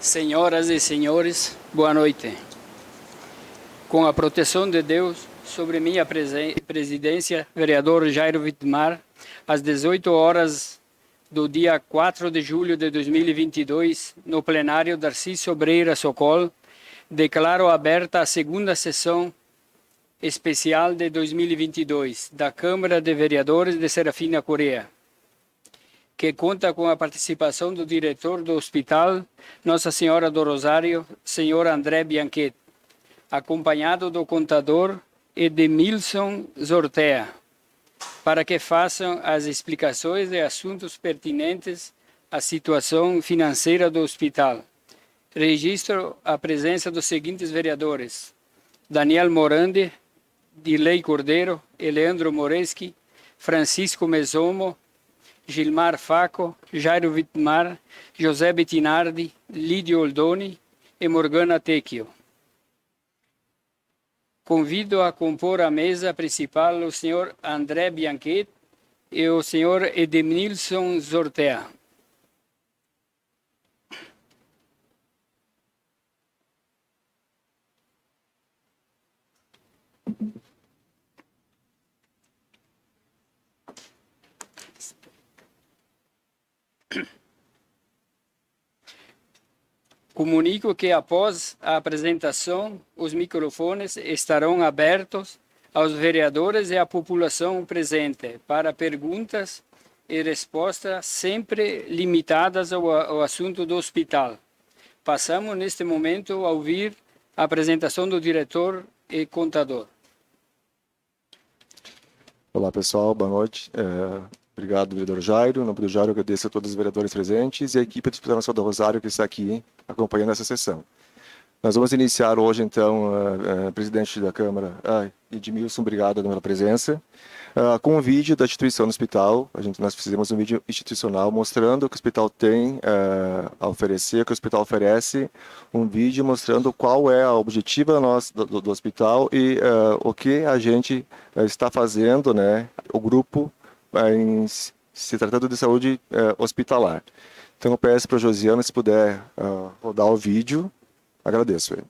Senhoras e senhores, boa noite. Com a proteção de Deus sobre minha presidência, vereador Jairo Wittmar, às 18 horas do dia 4 de julho de 2022, no plenário Darcy Sobreira Sokol, declaro aberta a segunda sessão especial de 2022 da Câmara de Vereadores de Serafina Correia, que conta com a participação do diretor do Hospital Nossa Senhora do Rosário, senhor André Bianchetti, acompanhado do contador Edmilson Zortea, para que façam as explicações de assuntos pertinentes à situação financeira do hospital. Registro a presença dos seguintes vereadores: Daniel Morandi, Dirley Cordeiro, Eleandro Moreschi, Francisco Mesomo, Gilmar Faco, Jairo Wittmar, José Bettinardi, Lídio Oldoni e Morgana Tecchio. Convido a compor a mesa principal o senhor André Bianchetti e o senhor Edmilson Zortea. Comunico que após a apresentação, os microfones estarão abertos aos vereadores e à população presente para perguntas e respostas sempre limitadas ao assunto do hospital. Passamos neste momento a ouvir a apresentação do diretor e contador. Olá pessoal, boa noite. Obrigado, vereador Jairo. Em nome do Jairo, agradeço a todos os vereadores presentes e a equipe do Hospital Nacional do Rosário que está aqui acompanhando essa sessão. Nós vamos iniciar hoje, então, presidente da Câmara, Edmilson, obrigado pela presença, com um vídeo da instituição do hospital. Nós fizemos um vídeo institucional mostrando o que o hospital tem a oferecer, o que o hospital oferece, um vídeo mostrando qual é a objetiva do hospital e o que a gente está fazendo, né, o grupo, se tratando de saúde hospitalar. Então eu peço para o Josiano, se puder rodar o vídeo, agradeço ele.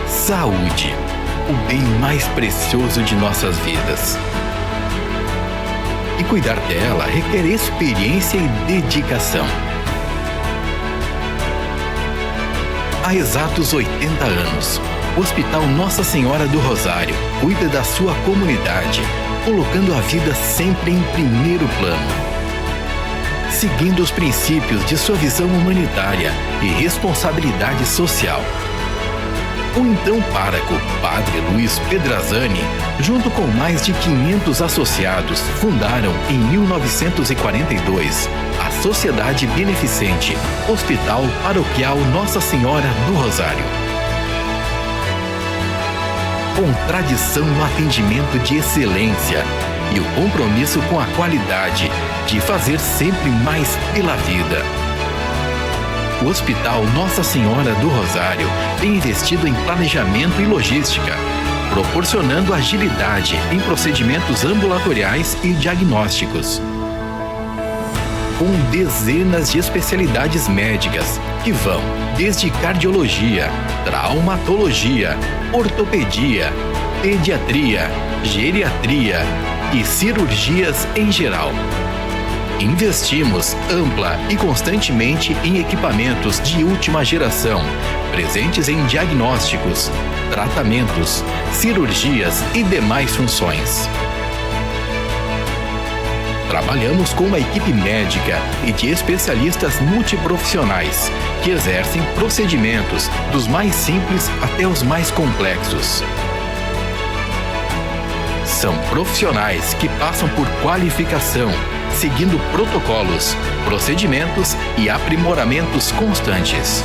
Saúde, o bem mais precioso de nossas vidas. E cuidar dela requer experiência e dedicação. Há exatos 80 anos, o Hospital Nossa Senhora do Rosário cuida da sua comunidade, colocando a vida sempre em primeiro plano. Seguindo os princípios de sua visão humanitária e responsabilidade social. O então pároco, Padre Luiz Pedrazani, junto com mais de 500 associados, fundaram em 1942 a Sociedade Beneficente Hospital Paroquial Nossa Senhora do Rosário. Com tradição no atendimento de excelência e o compromisso com a qualidade de fazer sempre mais pela vida. O Hospital Nossa Senhora do Rosário tem investido em planejamento e logística, proporcionando agilidade em procedimentos ambulatoriais e diagnósticos. Com dezenas de especialidades médicas que vão desde cardiologia, traumatologia, ortopedia, pediatria, geriatria e cirurgias em geral. Investimos ampla e constantemente em equipamentos de última geração, presentes em diagnósticos, tratamentos, cirurgias e demais funções. Trabalhamos com uma equipe médica e de especialistas multiprofissionais que exercem procedimentos dos mais simples até os mais complexos. São profissionais que passam por qualificação, seguindo protocolos, procedimentos e aprimoramentos constantes.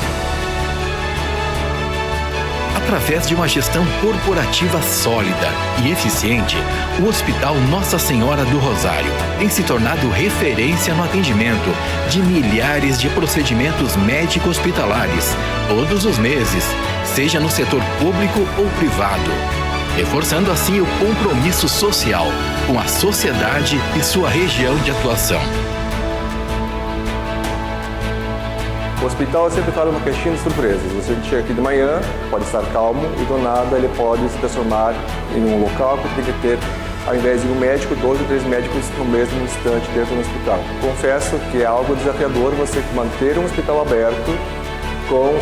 Através de uma gestão corporativa sólida e eficiente, o Hospital Nossa Senhora do Rosário tem se tornado referência no atendimento de milhares de procedimentos médico-hospitalares todos os meses, seja no setor público ou privado, reforçando assim o compromisso social com a sociedade e sua região de atuação. O hospital sempre faz uma caixinha de surpresas. Você chega aqui de manhã, pode estar calmo e do nada ele pode se transformar em um local que tem que ter, ao invés de um médico, 2 ou 3 médicos no mesmo instante dentro do hospital. Confesso que é algo desafiador você manter um hospital aberto com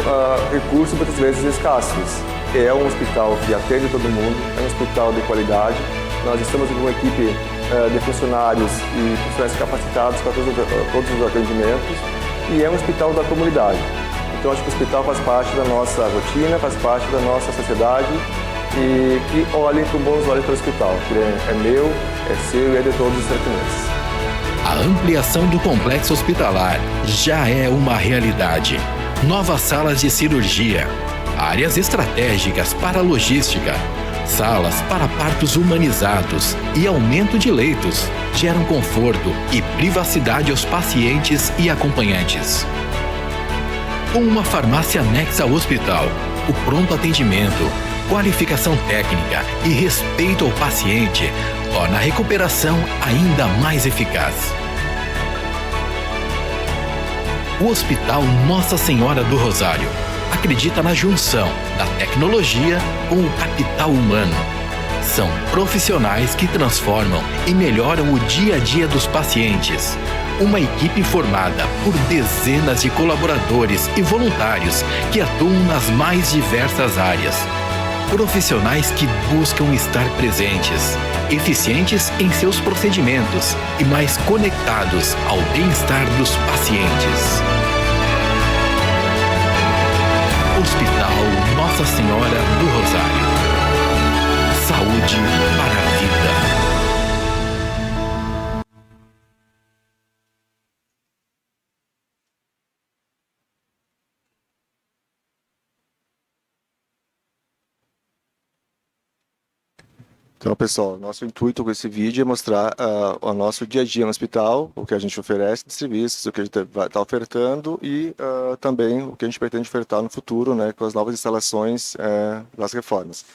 recursos muitas vezes escassos. É um hospital que atende todo mundo, é um hospital de qualidade. Nós estamos com uma equipe de funcionários e profissionais capacitados para todos os atendimentos. E é um hospital da comunidade. Então acho que o hospital faz parte da nossa rotina, faz parte da nossa sociedade e que olhem com bons olhos para o hospital, que é meu, é seu e é de todos os sertanenses. A ampliação do complexo hospitalar já é uma realidade. Novas salas de cirurgia, áreas estratégicas para logística, salas para partos humanizados e aumento de leitos geram conforto e privacidade aos pacientes e acompanhantes. Com uma farmácia anexa ao hospital, o pronto atendimento, qualificação técnica e respeito ao paciente torna a recuperação ainda mais eficaz. O Hospital Nossa Senhora do Rosário acredita na junção da tecnologia com o capital humano. São profissionais que transformam e melhoram o dia a dia dos pacientes. Uma equipe formada por dezenas de colaboradores e voluntários que atuam nas mais diversas áreas. Profissionais que buscam estar presentes, eficientes em seus procedimentos e mais conectados ao bem-estar dos pacientes. Hospital Nossa Senhora do Rosário. Saúde para a vida. Então, pessoal, nosso intuito com esse vídeo é mostrar o nosso dia a dia no hospital, o que a gente oferece de serviços, o que a gente está ofertando e também o que a gente pretende ofertar no futuro, né, com as novas instalações das reformas.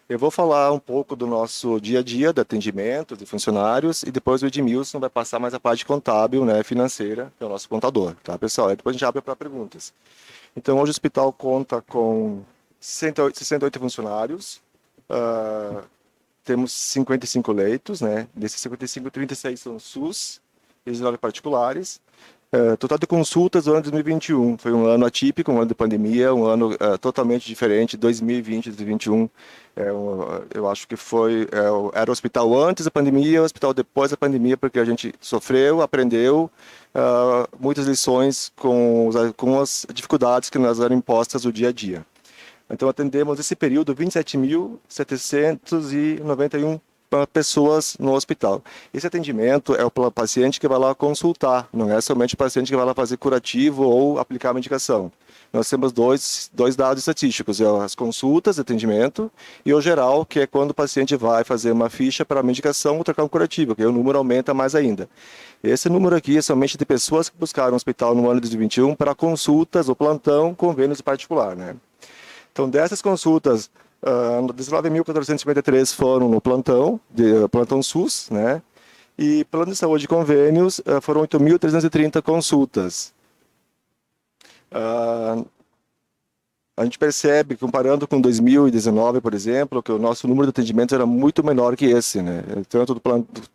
Eu vou falar um pouco do nosso dia a dia, de atendimento, de funcionários, e depois o Edmilson vai passar mais a parte contábil, né, financeira, que é o nosso contador, tá, pessoal? Aí depois a gente abre para perguntas. Então, hoje o hospital conta com 68 funcionários, temos 55 leitos, né? Desses 55, 36 são SUS e 19 particulares. Total de consultas no ano de 2021 foi um ano atípico, um ano de pandemia, um ano totalmente diferente. 2020 e 2021, eu acho que era o hospital antes da pandemia, o hospital depois da pandemia, porque a gente sofreu, aprendeu muitas lições com as dificuldades que nos eram impostas no dia a dia. Então, atendemos nesse período 27.791 pessoas no hospital. Esse atendimento é o paciente que vai lá consultar, não é somente o paciente que vai lá fazer curativo ou aplicar a medicação. Nós temos dois dados estatísticos, as consultas de atendimento e o geral, que é quando o paciente vai fazer uma ficha para a medicação ou trocar um curativo, que aí o número aumenta mais ainda. Esse número aqui é somente de pessoas que buscaram o hospital no ano de 2021 para consultas ou plantão, convênios particular, né? Então, dessas consultas, 19.453 foram no plantão SUS, né? E plano de saúde e convênios foram 8.330 consultas. A gente percebe, comparando com 2019, por exemplo, que o nosso número de atendimentos era muito menor que esse, né?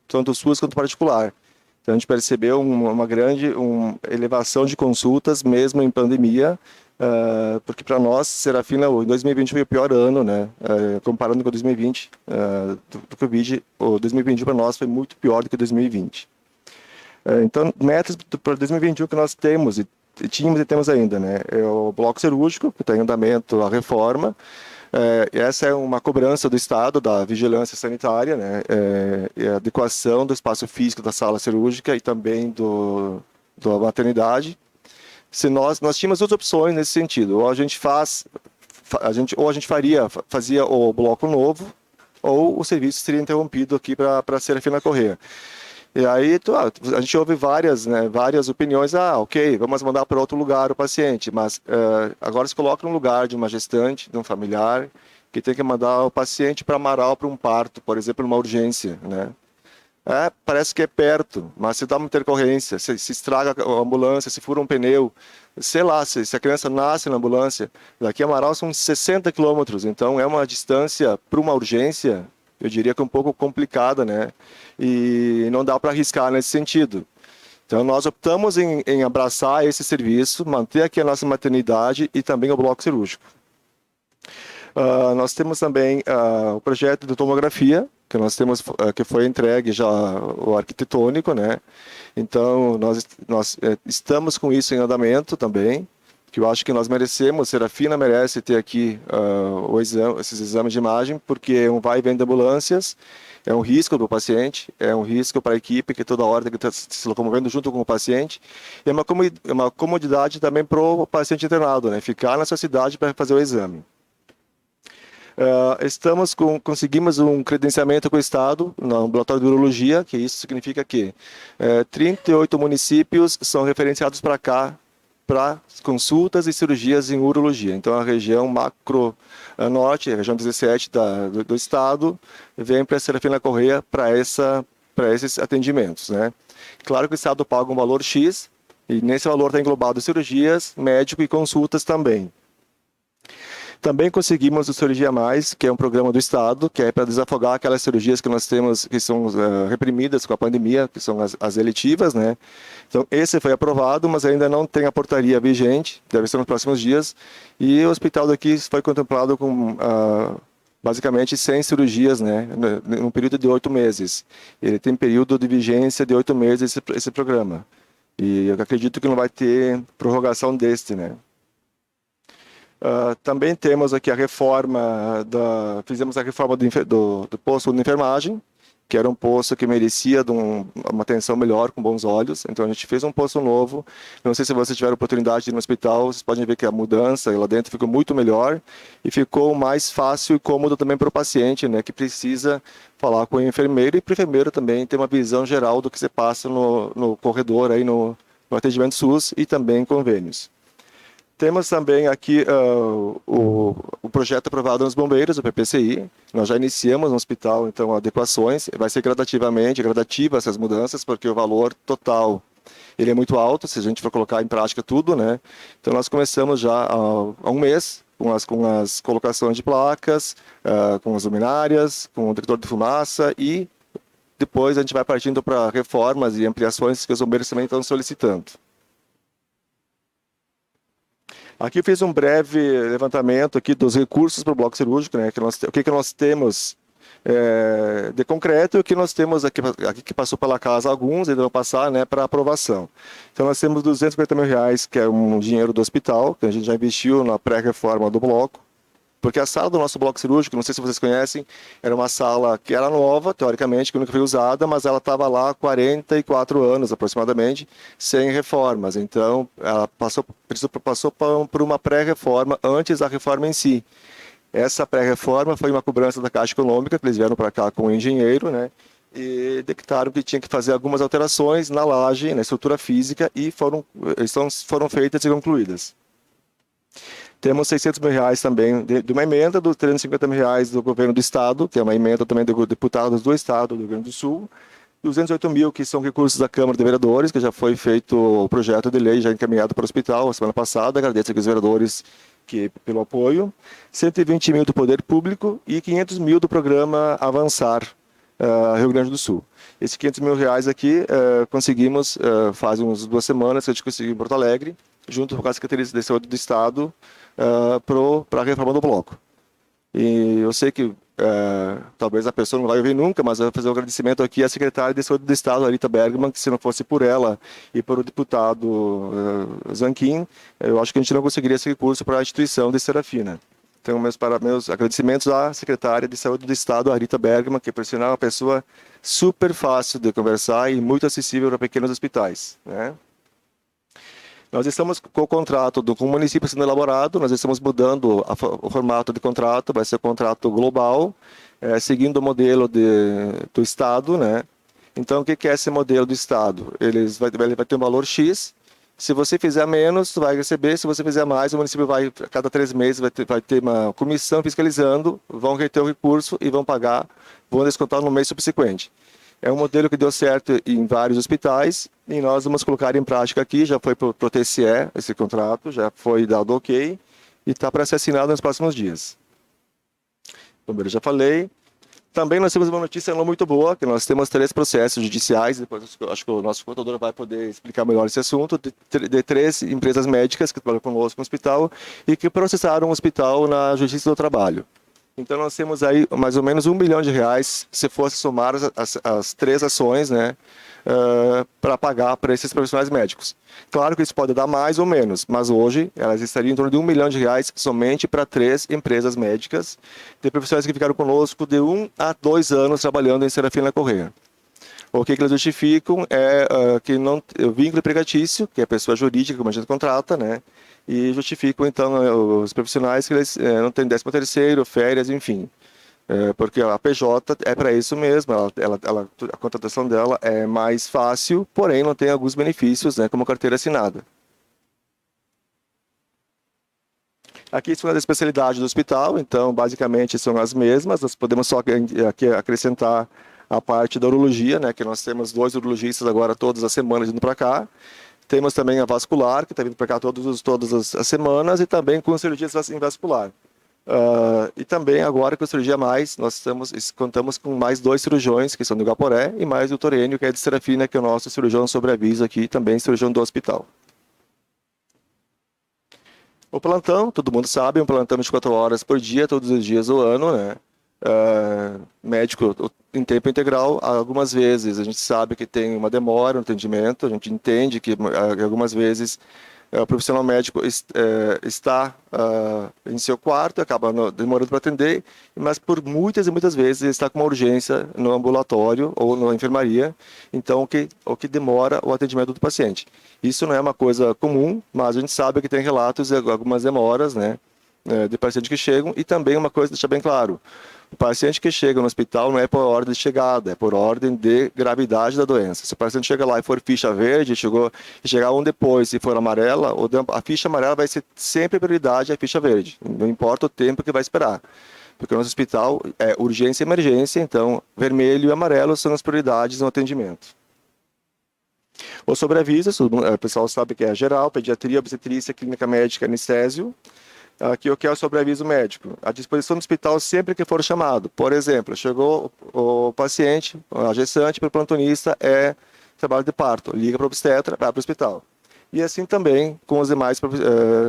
Tanto SUS quanto particular. Então, a gente percebeu uma grande elevação de consultas, mesmo em pandemia, porque para nós, Serafina, o 2020 foi o pior ano, né? Comparando com o 2020, do Covid, o 2021 para nós foi muito pior do que o 2020. Então, metas para 2021 que nós temos, tínhamos e temos ainda, né? É o bloco cirúrgico, que está em andamento a reforma. Essa é uma cobrança do Estado, da vigilância sanitária, né? A adequação do espaço físico da sala cirúrgica e também da maternidade. Se nós tínhamos duas opções nesse sentido, ou a gente a gente fazia o bloco novo, ou o serviço seria interrompido aqui para a Serafina Corrêa. E aí a gente ouve várias opiniões, ok, vamos mandar para outro lugar o paciente, mas agora se coloca no lugar de uma gestante, de um familiar, que tem que mandar o paciente para Amaral para um parto, por exemplo, numa urgência, né? Parece que é perto, mas se dá uma intercorrência, se estraga a ambulância, se fura um pneu, sei lá, se a criança nasce na ambulância, daqui a Amaral são 60 quilômetros, então é uma distância para uma urgência, eu diria que é um pouco complicada, né? E não dá para arriscar nesse sentido. Então nós optamos em abraçar esse serviço, manter aqui a nossa maternidade e também o bloco cirúrgico. Nós temos também o projeto de tomografia, que nós temos, que foi entregue já o arquitetônico, né? Então nós estamos com isso em andamento também, que eu acho que nós merecemos, Serafina merece ter aqui esses exames de imagem, porque é um vai e vem de ambulâncias, é um risco para o paciente, é um risco para a equipe que toda hora tem que estar se locomovendo junto com o paciente, e é uma comodidade também para o paciente internado, né? Ficar na sua cidade para fazer o exame. Conseguimos um credenciamento com o Estado no ambulatório de urologia, que isso significa que 38 municípios são referenciados para cá, para consultas e cirurgias em urologia. Então, a região macro-norte, a região 17 do Estado, vem para a Serafina Corrêa para esses atendimentos, né? Claro que o Estado paga um valor X, e nesse valor está englobado cirurgias, médico e consultas também. Também conseguimos o Cirurgia Mais, que é um programa do Estado, que é para desafogar aquelas cirurgias que nós temos, que são reprimidas com a pandemia, que são as eletivas, né? Então, esse foi aprovado, mas ainda não tem a portaria vigente, deve ser nos próximos dias, e o hospital daqui foi contemplado com, basicamente, 100 cirurgias, né? Num período de 8 meses. Ele tem período de vigência de 8 meses, esse programa. E eu acredito que não vai ter prorrogação deste, né? Também temos aqui a reforma, fizemos a reforma do posto de enfermagem, que era um posto que merecia uma atenção melhor, com bons olhos. Então a gente fez um posto novo. Não sei se vocês tiveram oportunidade de ir no hospital, vocês podem ver que a mudança lá dentro ficou muito melhor e ficou mais fácil e cômodo também para o paciente, né, que precisa falar com o enfermeiro, e para o enfermeiro também ter uma visão geral do que se passa no corredor, aí no atendimento SUS e também convênios. Temos também aqui o projeto aprovado nos bombeiros, o PPCI. Nós já iniciamos no hospital, então, adequações. Vai ser gradativa essas mudanças, porque o valor total ele é muito alto, se a gente for colocar em prática tudo, né? Então, nós começamos já há um mês com as colocações de placas, com as luminárias, com o detector de fumaça, e depois a gente vai partindo para reformas e ampliações que os bombeiros também estão solicitando. Aqui eu fiz um breve levantamento aqui dos recursos para o bloco cirúrgico, né? O que nós temos de concreto e o que nós temos aqui que passou pela casa, alguns ainda vão passar, né, para aprovação. Então nós temos R$250 mil, que é um dinheiro do hospital, que a gente já investiu na pré-reforma do bloco, porque a sala do nosso bloco cirúrgico, não sei se vocês conhecem, era uma sala que era nova, teoricamente, que nunca foi usada, mas ela estava lá há 44 anos, aproximadamente, sem reformas. Então, ela passou por uma pré-reforma antes da reforma em si. Essa pré-reforma foi uma cobrança da Caixa Econômica, que eles vieram para cá com o engenheiro, né? E detectaram que tinha que fazer algumas alterações na laje, na estrutura física, e foram feitas e concluídas. Temos R$600 mil também de uma emenda, dos R$350 mil do governo do Estado, que é uma emenda também do deputados do Estado do Rio Grande do Sul. 208 mil que são recursos da Câmara de Vereadores, que já foi feito o projeto de lei, já encaminhado para o hospital a semana passada. Agradeço aqui os vereadores pelo apoio. 120 mil do Poder Público e 500 mil do programa Avançar Rio Grande do Sul. Esses R$500 mil aqui conseguimos, faz umas 2 semanas que a gente conseguiu em Porto Alegre, junto com a Secretaria de Saúde do Estado, para a reforma do bloco. E eu sei que talvez a pessoa não vai ouvir nunca, mas eu vou fazer um agradecimento aqui à secretária de Saúde do Estado, Arita Bergman, que se não fosse por ela e por o deputado Zanquim, eu acho que a gente não conseguiria esse recurso para a instituição de Serafina. Então, meus agradecimentos à secretária de Saúde do Estado, Arita Bergman, que por sinal é uma pessoa super fácil de conversar e muito acessível para pequenos hospitais, né? Nós estamos com o contrato com o município sendo elaborado, nós estamos mudando o formato de contrato, vai ser contrato global, seguindo o modelo do Estado, né? Então, o que é esse modelo do Estado? Ele vai ter um valor X, se você fizer menos, vai receber, se você fizer mais, o município vai, a cada 3 meses, vai ter uma comissão fiscalizando, vão reter o recurso e vão pagar, vão descontar no mês subsequente. É um modelo que deu certo em vários hospitais e nós vamos colocar em prática aqui, já foi para o TCE esse contrato, já foi dado ok e está para ser assinado nos próximos dias. Como eu já falei, também nós temos uma notícia não muito boa, que nós temos 3 processos judiciais, depois acho que o nosso contador vai poder explicar melhor esse assunto, de 3 empresas médicas que trabalham conosco no hospital e que processaram o hospital na Justiça do Trabalho. Então nós temos aí mais ou menos R$1 milhão, se fosse somar as 3 ações, né, para pagar para esses profissionais médicos. Claro que isso pode dar mais ou menos, mas hoje elas estariam em torno de R$1 milhão somente para 3 empresas médicas de profissionais que ficaram conosco de 1 a 2 anos trabalhando em Serafina Corrêa. O que eles justificam é que o vínculo empregatício, que é a pessoa jurídica que a gente contrata, né? E justificam, então, os profissionais que eles não têm 13º, férias, enfim. Porque a PJ é para isso mesmo, a contratação dela é mais fácil, porém não tem alguns benefícios, né, como carteira assinada. Aqui são as especialidades do hospital, então basicamente são as mesmas, nós podemos só aqui acrescentar a parte da urologia, né, que nós temos 2 urologistas agora todas as semanas indo para cá. Temos também a vascular, que está vindo para cá todas as semanas, e também com cirurgias em vascular. E também agora com a cirurgia mais, nós contamos com mais 2 cirurgiões, que são do Gaporé, e mais o Torênio, que é de Serafina, que é o nosso cirurgião sobre aviso aqui, também cirurgião do hospital. O plantão, todo mundo sabe, um plantão de 24 horas por dia, todos os dias do ano, né? Médico em tempo integral. Algumas vezes a gente sabe que tem uma demora no atendimento, a gente entende que algumas vezes o profissional médico está em seu quarto, acaba demorando para atender, mas por muitas e muitas vezes ele está com uma urgência no ambulatório ou na enfermaria, então o que demora o atendimento do paciente. Isso não é uma coisa comum, mas a gente sabe que tem relatos de algumas demoras, né, de pacientes que chegam, e também uma coisa, deixar bem claro, o paciente que chega no hospital não é por ordem de chegada, é por ordem de gravidade da doença. Se o paciente chega lá e for ficha verde, chegar um depois e for amarela, a ficha amarela vai ser sempre prioridade à ficha verde, não importa o tempo que vai esperar. Porque o nosso hospital é urgência e emergência, então vermelho e amarelo são as prioridades no atendimento. O sobreaviso, o pessoal sabe que é geral, pediatria, obstetrícia, clínica médica, anestésio. Aqui o que é o sobreaviso médico? À disposição do hospital sempre que for chamado. Por exemplo, chegou o paciente, a gestante, para o plantonista, trabalho de parto. Liga para o obstetra, vai para o hospital. E assim também com os demais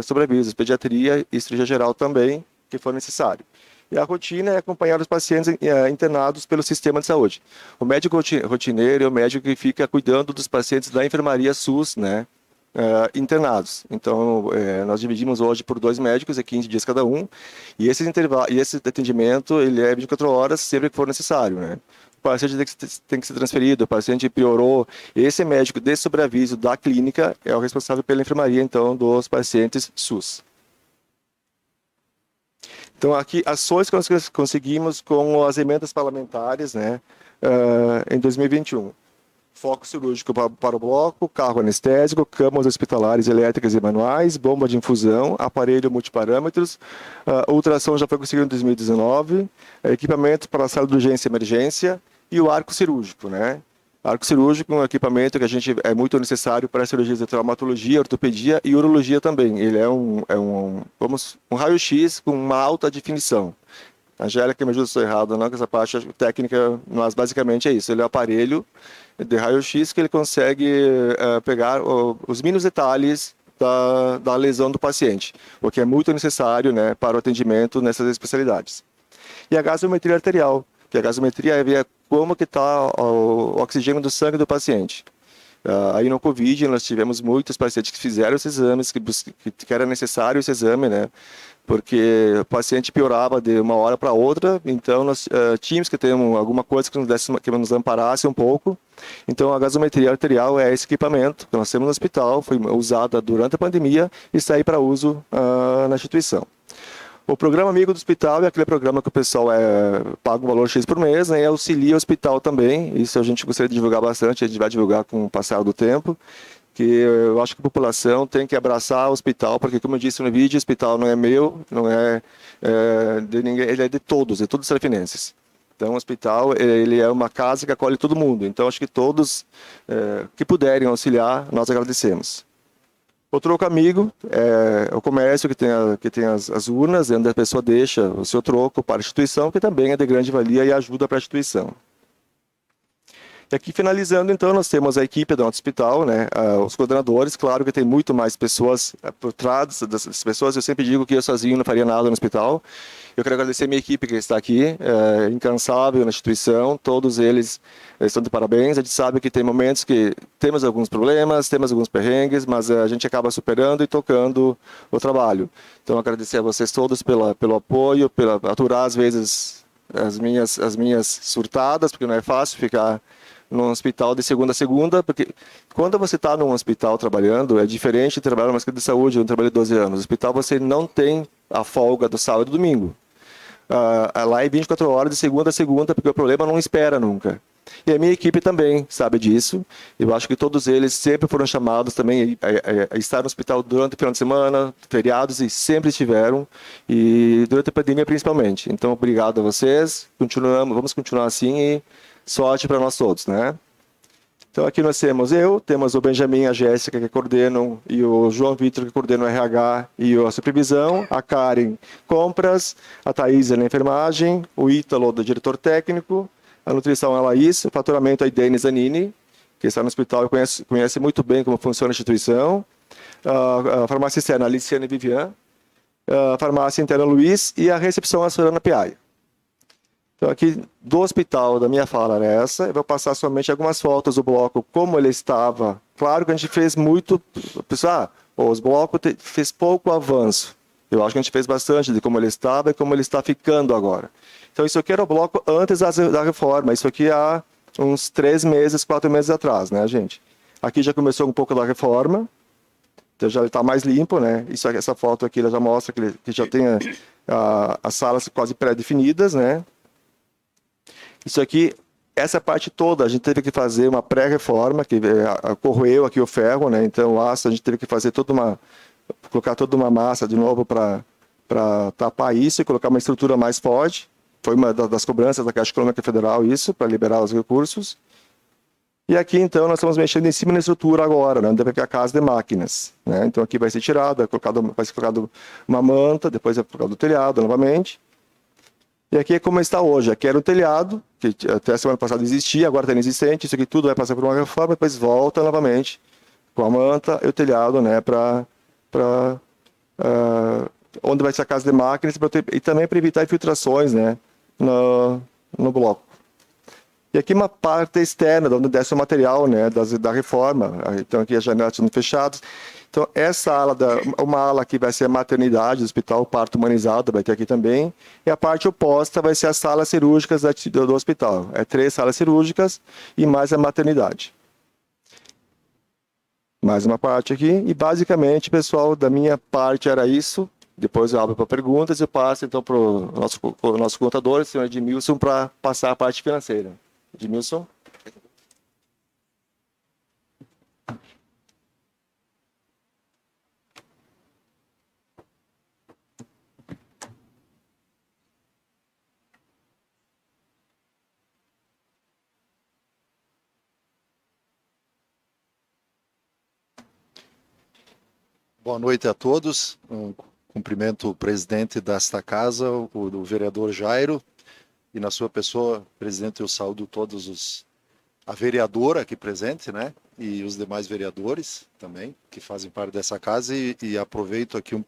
sobreavisos, pediatria e cirurgia geral também, que for necessário. E a rotina é acompanhar os pacientes internados pelo sistema de saúde. O médico rotineiro é o médico que fica cuidando dos pacientes da enfermaria SUS, né? Internados. Então, nós dividimos hoje por 2 médicos, 15 dias cada um, e esse atendimento ele é 24 horas, sempre que for necessário, né? O paciente tem que ser transferido, o paciente piorou, esse médico de sobreaviso da clínica é o responsável pela enfermaria, então, dos pacientes SUS. Então, aqui, ações que nós conseguimos com as emendas parlamentares, né, em 2021. Foco cirúrgico para o bloco, carro anestésico, camas hospitalares elétricas e manuais, bomba de infusão, aparelho multiparâmetros, ultrassom já foi conseguido em 2019, equipamento para a sala de urgência e emergência e o arco cirúrgico, né? Arco cirúrgico é um equipamento que é muito necessário para cirurgias de traumatologia, ortopedia e urologia também. Ele é um raio-x com uma alta definição. A Angélica me ajuda se estou errado, não, que essa parte técnica, mas basicamente é isso. Ele é um aparelho de raio-x que ele consegue pegar os mínimos detalhes da lesão do paciente, o que é muito necessário, né, para o atendimento nessas especialidades. E a gasometria arterial, que a gasometria é ver como que está o oxigênio do sangue do paciente. Aí no Covid nós tivemos muitos pacientes que fizeram esses exames, que era necessário esse exame, né? Porque o paciente piorava de uma hora para outra, então nós tínhamos que ter alguma coisa que nos amparasse um pouco. Então a gasometria arterial é esse equipamento que nós temos no hospital, foi usada durante a pandemia e está aí para uso na instituição. O programa Amigo do Hospital é aquele programa que o pessoal paga um valor X por mês, né, e auxilia o hospital também. Isso a gente gostaria de divulgar bastante, a gente vai divulgar com o passar do tempo, que eu acho que a população tem que abraçar o hospital, porque como eu disse no vídeo, o hospital não é meu, não é, de ninguém, ele é de todos sarafinenses. Então o hospital ele é uma casa que acolhe todo mundo, então acho que todos que puderem auxiliar, nós agradecemos. O troco amigo é o comércio que tem as urnas, onde a pessoa deixa o seu troco para a instituição, que também é de grande valia e ajuda para a instituição. E aqui finalizando, então, nós temos a equipe do nosso hospital, né, os coordenadores, claro que tem muito mais pessoas por trás dessas pessoas, eu sempre digo que eu sozinho não faria nada no hospital. Eu quero agradecer a minha equipe que está aqui, incansável na instituição, todos eles estão de parabéns. A gente sabe que tem momentos que temos alguns problemas, temos alguns perrengues, mas a gente acaba superando e tocando o trabalho. Então, agradecer a vocês todos pelo apoio, pela aturar às vezes as minhas surtadas, porque não é fácil ficar num hospital de segunda a segunda, porque quando você está num hospital trabalhando, é diferente de trabalhar numa escola de saúde, eu trabalhei 12 anos. No hospital você não tem a folga do sábado e do domingo. Lá é 24 horas de segunda a segunda, porque o problema não espera nunca. E a minha equipe também sabe disso. Eu acho que todos eles sempre foram chamados também a estar no hospital durante o final de semana, feriados, e sempre estiveram. E durante a pandemia, principalmente. Então, obrigado a vocês. Vamos continuar assim e sorte para nós todos, né? Então, aqui nós temos o Benjamin, a Jéssica, que coordenam, e o João Vitor, que coordena o RH e a supervisão, a Karen, compras, a Thaís na enfermagem, o Ítalo, do diretor técnico, a nutrição, a Laís, o faturamento, a Idene Zanini, que está no hospital e conhece muito bem como funciona a instituição, a farmácia externa, a Aliciane Vivian, a farmácia interna, Luiz, e a recepção, a Sorana Piaia. Então, aqui do hospital, da minha fala era essa. Eu vou passar somente algumas fotos do bloco, como ele estava. Claro que a gente fez muito... Pessoal, os blocos fez pouco avanço. Eu acho que a gente fez bastante de como ele estava e como ele está ficando agora. Então, isso aqui era o bloco antes da reforma. Isso aqui há uns 3 meses, 4 meses atrás, né, gente? Aqui já começou um pouco da reforma. Então, já está mais limpo, né? Essa foto aqui ela já mostra que já tem as salas quase pré-definidas, né? Isso aqui, essa parte toda, a gente teve que fazer uma pré-reforma, que corroeu aqui o ferro, né? Então, o aço, a gente teve que fazer colocar toda uma massa de novo para tapar isso e colocar uma estrutura mais forte. Foi uma das cobranças da Caixa Econômica Federal isso, para liberar os recursos. E aqui, então, nós estamos mexendo em cima da estrutura agora, né? Deve ficar a casa de máquinas, né? Então, aqui vai ser tirada, vai ser colocado uma manta, depois vai colocado o telhado novamente. E aqui é como está hoje. Aqui era o telhado, que até a semana passada existia, agora está inexistente. Isso aqui tudo vai passar por uma reforma, depois volta novamente com a manta e o telhado, né, onde vai ser a casa de máquinas e também para evitar infiltrações, né, no bloco. E aqui uma parte externa, onde desce o material, né, da reforma. Então aqui as janelas estão fechadas. Então essa ala, uma ala que vai ser a maternidade do hospital, parto humanizado, vai ter aqui também. E a parte oposta vai ser as salas cirúrgicas do hospital. 3 salas cirúrgicas e mais a maternidade. Mais uma parte aqui. E basicamente, pessoal, da minha parte era isso. Depois eu abro para perguntas e eu passo então para o nosso contador, o senhor Edmilson, para passar a parte financeira. Edmilson. Boa noite a todos. Cumprimento o presidente desta casa, o vereador Jairo, e na sua pessoa, presidente, eu saúdo todos a vereadora aqui presente, né? E os demais vereadores também, que fazem parte dessa casa, e aproveito aqui um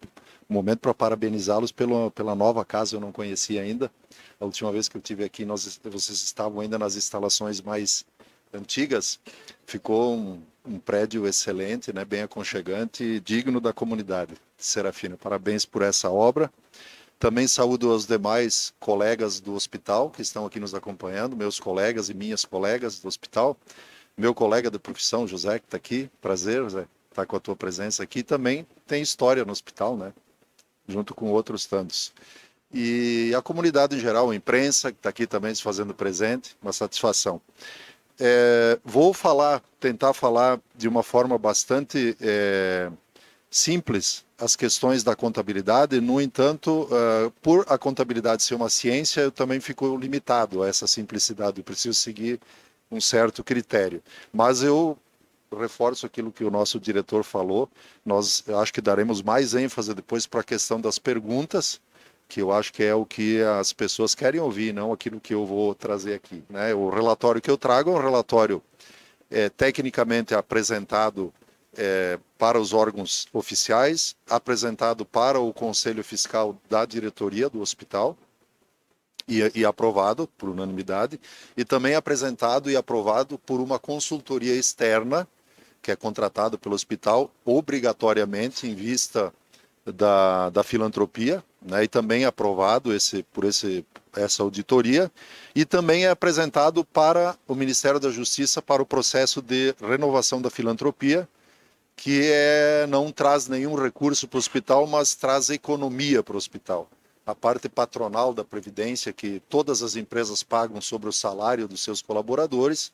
momento para parabenizá-los pela nova casa, eu não conhecia ainda. A última vez que eu estive aqui, vocês estavam ainda nas instalações mais antigas. Ficou um prédio excelente, né, bem aconchegante e digno da comunidade de Serafina. Parabéns por essa obra. Também saúdo os demais colegas do hospital que estão aqui nos acompanhando, meus colegas e minhas colegas do hospital. Meu colega de profissão, José, que está aqui. Prazer, José, estar com a tua presença aqui. Também tem história no hospital, né? Junto com outros tantos. E a comunidade em geral, a imprensa, que está aqui também se fazendo presente, uma satisfação. Vou tentar falar de uma forma bastante simples as questões da contabilidade. No entanto, por a contabilidade ser uma ciência, eu também fico limitado a essa simplicidade. Eu preciso seguir um certo critério. Mas eu reforço aquilo que o nosso diretor falou. Nós acho que daremos mais ênfase depois para a questão das perguntas, que eu acho que é o que as pessoas querem ouvir, não aquilo que eu vou trazer aqui, né? O relatório que eu trago é um relatório tecnicamente apresentado para os órgãos oficiais, apresentado para o Conselho Fiscal da diretoria do hospital e aprovado por unanimidade, e também apresentado e aprovado por uma consultoria externa, que é contratada pelo hospital obrigatoriamente em vista da filantropia, né, e também aprovado essa auditoria, e também é apresentado para o Ministério da Justiça para o processo de renovação da filantropia, que não traz nenhum recurso para o hospital, mas traz economia para o hospital. A parte patronal da Previdência, que todas as empresas pagam sobre o salário dos seus colaboradores,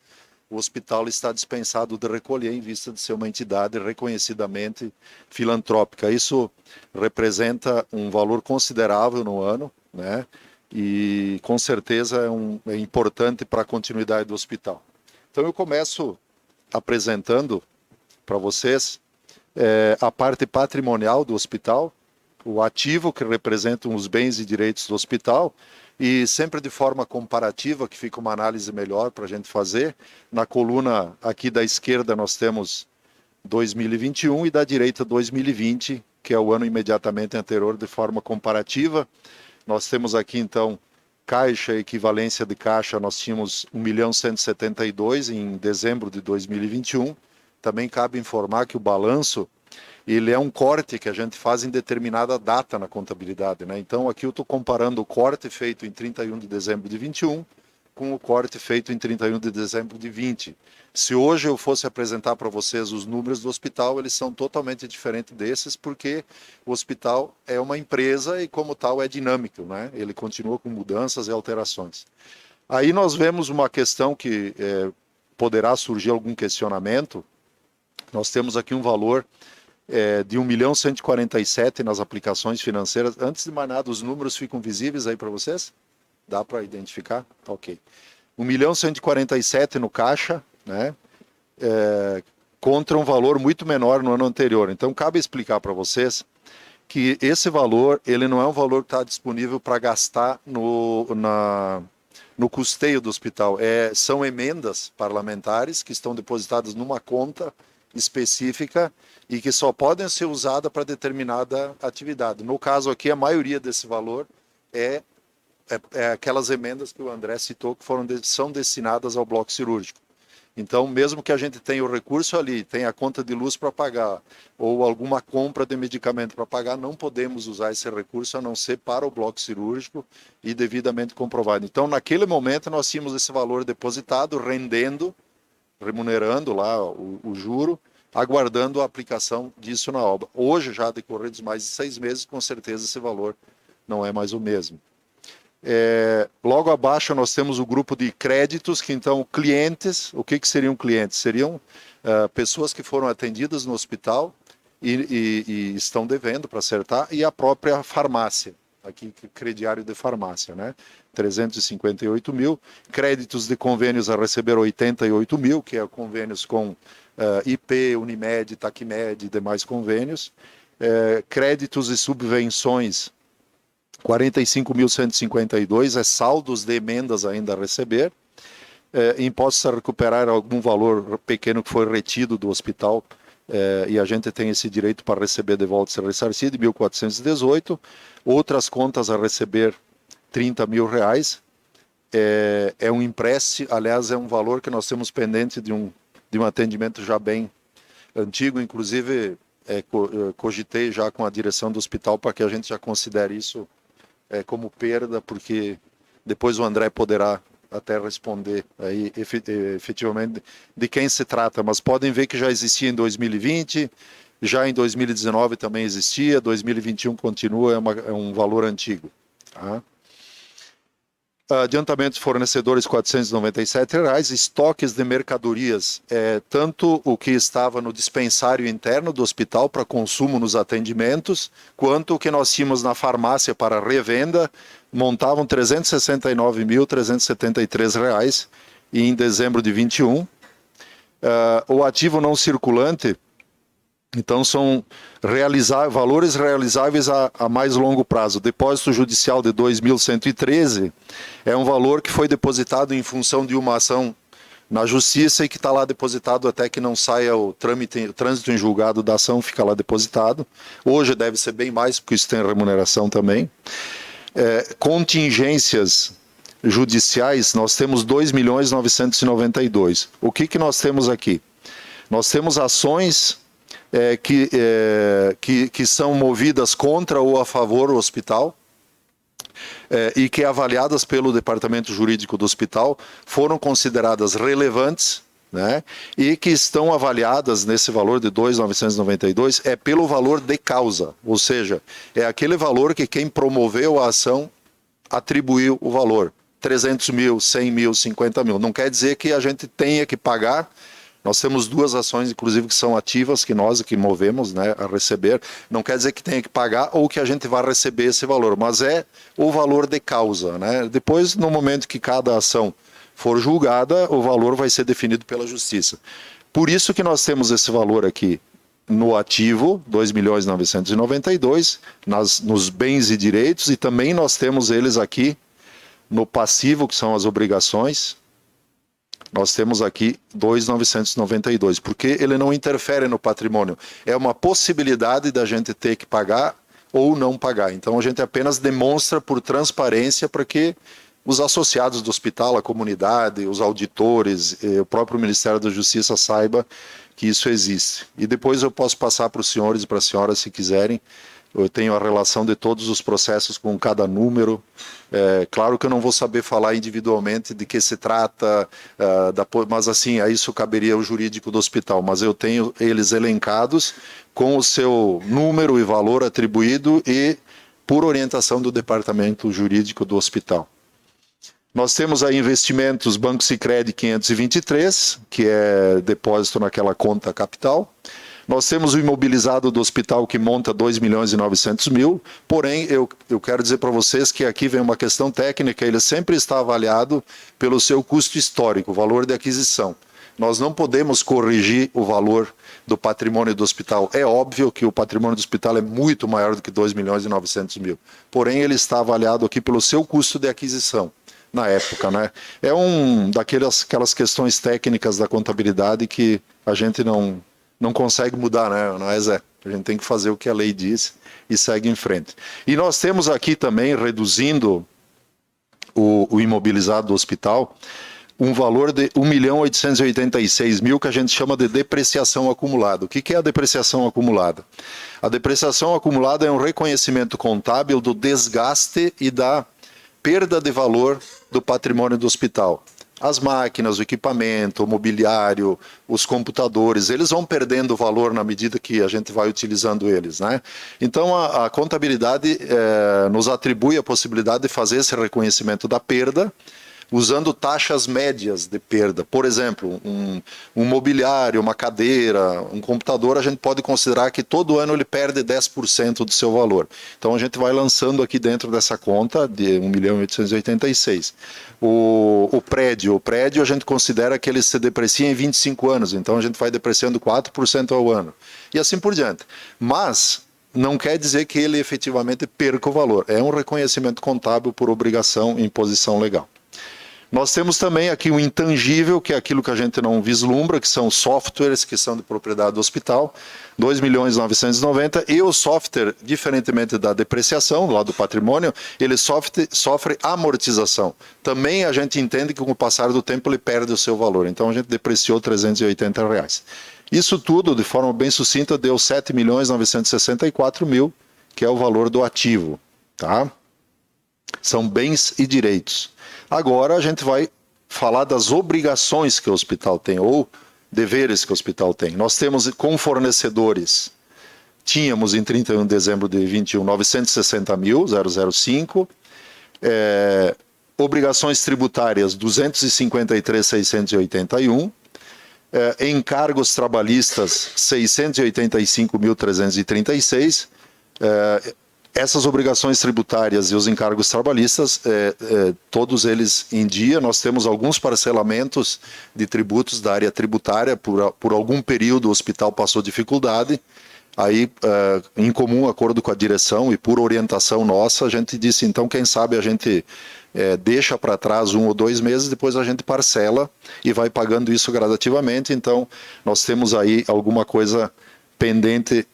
o hospital está dispensado de recolher em vista de ser uma entidade reconhecidamente filantrópica. Isso representa um valor considerável no ano, né? E com certeza é importante para a continuidade do hospital. Então eu começo apresentando para vocês a parte patrimonial do hospital, o ativo que representam os bens e direitos do hospital, e sempre de forma comparativa, que fica uma análise melhor para a gente fazer. Na coluna aqui da esquerda nós temos 2021 e da direita 2020, que é o ano imediatamente anterior, de forma comparativa. Nós temos aqui então caixa, equivalência de caixa, nós tínhamos 1.172.000 em dezembro de 2021. Também cabe informar que o balanço ele é um corte que a gente faz em determinada data na contabilidade, né? Então aqui eu estou comparando o corte feito em 31 de dezembro de 21 com o corte feito em 31 de dezembro de 20. Se hoje eu fosse apresentar para vocês os números do hospital, eles são totalmente diferentes desses, porque o hospital é uma empresa e como tal é dinâmico, né? Ele continua com mudanças e alterações. Aí nós vemos uma questão que poderá surgir algum questionamento. Nós temos aqui um valor de 1.147.000 nas aplicações financeiras. Antes de mais nada, os números ficam visíveis aí para vocês? Dá para identificar? Ok. 1.147.000 no caixa, né? Contra um valor muito menor no ano anterior. Então, cabe explicar para vocês que esse valor, ele não é um valor que está disponível para gastar no custeio do hospital. São emendas parlamentares que estão depositadas numa conta específica e que só podem ser usadas para determinada atividade. No caso aqui, a maioria desse valor é aquelas emendas que o André citou, que são destinadas ao bloco cirúrgico. Então, mesmo que a gente tenha o recurso ali, tenha a conta de luz para pagar, ou alguma compra de medicamento para pagar, não podemos usar esse recurso a não ser para o bloco cirúrgico e devidamente comprovado. Então, naquele momento, nós tínhamos esse valor depositado, remunerando lá o juro, aguardando a aplicação disso na obra. Hoje, já decorridos mais de 6 meses, com certeza esse valor não é mais o mesmo. Logo abaixo nós temos o grupo de créditos, que então clientes, o que seriam clientes? Seriam pessoas que foram atendidas no hospital e estão devendo para acertar, e a própria farmácia, aqui crediário de farmácia, né? 358.000, créditos de convênios a receber 88.000, que é convênios com IP, Unimed, Tacmed e demais convênios, créditos e subvenções 45.152, saldos de emendas ainda a receber, impostos a recuperar algum valor pequeno que foi retido do hospital, e a gente tem esse direito para receber de volta e ser ressarcido, 1.418, outras contas a receber R$30.000, é um empréstimo, aliás, é um valor que nós temos pendente de um atendimento já bem antigo, inclusive cogitei já com a direção do hospital para que a gente já considere isso como perda, porque depois o André poderá até responder aí efetivamente de quem se trata, mas podem ver que já existia em 2020, já em 2019 também existia, 2021 continua, é um valor antigo. Tá? Adiantamentos fornecedores R$ 497, estoques de mercadorias, tanto o que estava no dispensário interno do hospital para consumo nos atendimentos, quanto o que nós tínhamos na farmácia para revenda, montavam R$ 369.373 e em dezembro de 21. O ativo não circulante, então são valores realizáveis a mais longo prazo. Depósito judicial de 2.113 é um valor que foi depositado em função de uma ação na justiça e que está lá depositado até que não saia o trânsito em julgado da ação, fica lá depositado. Hoje deve ser bem mais, porque isso tem remuneração também. Contingências judiciais, nós temos 2.992. O que nós temos aqui? Nós temos ações que são movidas contra ou a favor do hospital e que, avaliadas pelo departamento jurídico do hospital, foram consideradas relevantes, né, e que estão avaliadas nesse valor de 2.992 pelo valor de causa, ou seja, é aquele valor que quem promoveu a ação atribuiu o valor, 300 mil, 100 mil, 50 mil. Não quer dizer que a gente tenha que pagar. Nós temos duas ações, inclusive, que são ativas, que nós que movemos, né, a receber. Não quer dizer que tenha que pagar ou que a gente vai receber esse valor, mas é o valor de causa, né? Depois, no momento que cada ação for julgada, o valor vai ser definido pela justiça. Por isso que nós temos esse valor aqui no ativo, 2.992, nos bens e direitos, e também nós temos eles aqui no passivo, que são as obrigações. Nós temos aqui 2.992, porque ele não interfere no patrimônio. É uma possibilidade da gente ter que pagar ou não pagar. Então a gente apenas demonstra por transparência para que os associados do hospital, a comunidade, os auditores, o próprio Ministério da Justiça saiba que isso existe. E depois eu posso passar para os senhores e para as senhoras, se quiserem. Eu tenho a relação de todos os processos com cada número. Claro que eu não vou saber falar individualmente de que se trata, mas assim, a isso caberia o jurídico do hospital. Mas eu tenho eles elencados com o seu número e valor atribuído e por orientação do departamento jurídico do hospital. Nós temos aí investimentos Banco Sicredi 523, que é depósito naquela conta capital. Nós temos o imobilizado do hospital que monta 2.900.000, porém eu quero dizer para vocês que aqui vem uma questão técnica, ele sempre está avaliado pelo seu custo histórico, o valor de aquisição. Nós não podemos corrigir o valor do patrimônio do hospital. É óbvio que o patrimônio do hospital é muito maior do que 2.900.000, porém ele está avaliado aqui pelo seu custo de aquisição. Na época, né? É aquelas questões técnicas da contabilidade que a gente não consegue mudar, né? Não é, Zé? A gente tem que fazer o que a lei diz e segue em frente. E nós temos aqui também, reduzindo o imobilizado do hospital, um valor de 1.886.000 que a gente chama de depreciação acumulada. O que é a depreciação acumulada? A depreciação acumulada é um reconhecimento contábil do desgaste e da perda de valor do patrimônio do hospital. As máquinas, o equipamento, o mobiliário, os computadores, eles vão perdendo valor na medida que a gente vai utilizando eles, né? Então, a contabilidade nos atribui a possibilidade de fazer esse reconhecimento da perda, usando taxas médias de perda. Por exemplo, um mobiliário, uma cadeira, um computador, a gente pode considerar que todo ano ele perde 10% do seu valor. Então a gente vai lançando aqui dentro dessa conta de 1.886.000. O prédio a gente considera que ele se deprecia em 25 anos, então a gente vai depreciando 4% ao ano. E assim por diante. Mas não quer dizer que ele efetivamente perca o valor. É um reconhecimento contábil por obrigação e imposição legal. Nós temos também aqui o intangível, que é aquilo que a gente não vislumbra, que são softwares que são de propriedade do hospital, 2.990.000, e o software, diferentemente da depreciação, lá do patrimônio, ele sofre amortização. Também a gente entende que com o passar do tempo ele perde o seu valor, então a gente depreciou R$380. Isso tudo, de forma bem sucinta, deu 7.964.000, que é o valor do ativo, tá? São bens e direitos. Agora a gente vai falar das obrigações que o hospital tem, ou deveres que o hospital tem. Nós temos com fornecedores, tínhamos em 31 de dezembro de 21, 960.005, obrigações tributárias 253.681, encargos trabalhistas 685.336, essas obrigações tributárias e os encargos trabalhistas, todos eles em dia. Nós temos alguns parcelamentos de tributos da área tributária, por algum período o hospital passou dificuldade, aí em comum acordo com a direção e por orientação nossa, a gente disse, então quem sabe a gente deixa para trás 1 ou 2 meses, depois a gente parcela e vai pagando isso gradativamente. Então nós temos aí alguma coisa pendente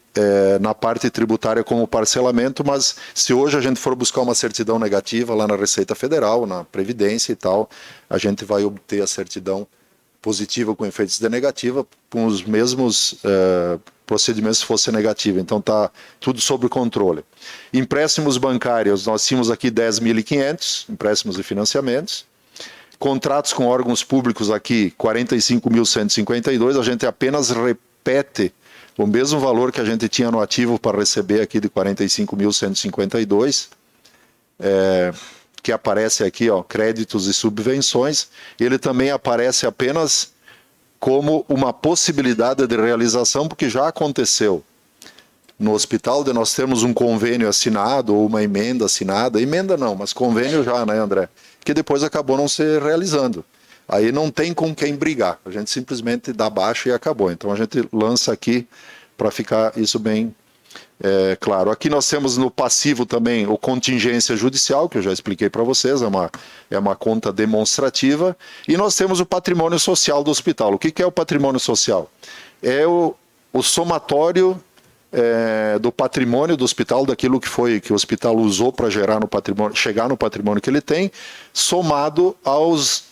na parte tributária como parcelamento, mas se hoje a gente for buscar uma certidão negativa lá na Receita Federal, na Previdência e tal, a gente vai obter a certidão positiva com efeitos de negativa, com os mesmos procedimentos se fosse negativa. Então está tudo sob controle. Empréstimos bancários, nós tínhamos aqui 10.500, empréstimos e financiamentos. Contratos com órgãos públicos aqui, 45.152, a gente apenas repete o mesmo valor que a gente tinha no ativo para receber aqui de 45.152, que aparece aqui, ó, créditos e subvenções. Ele também aparece apenas como uma possibilidade de realização, porque já aconteceu no hospital de nós termos um convênio assinado ou uma emenda assinada, emenda não, mas convênio já, né, André? Que depois acabou não se realizando. Aí não tem com quem brigar, a gente simplesmente dá baixa e acabou. Então a gente lança aqui para ficar isso bem claro. Aqui nós temos no passivo também o contingência judicial, que eu já expliquei para vocês, é uma conta demonstrativa. E nós temos o patrimônio social do hospital. O que é o patrimônio social? É o somatório do patrimônio do hospital, daquilo que o hospital usou para chegar no patrimônio que ele tem, somado aos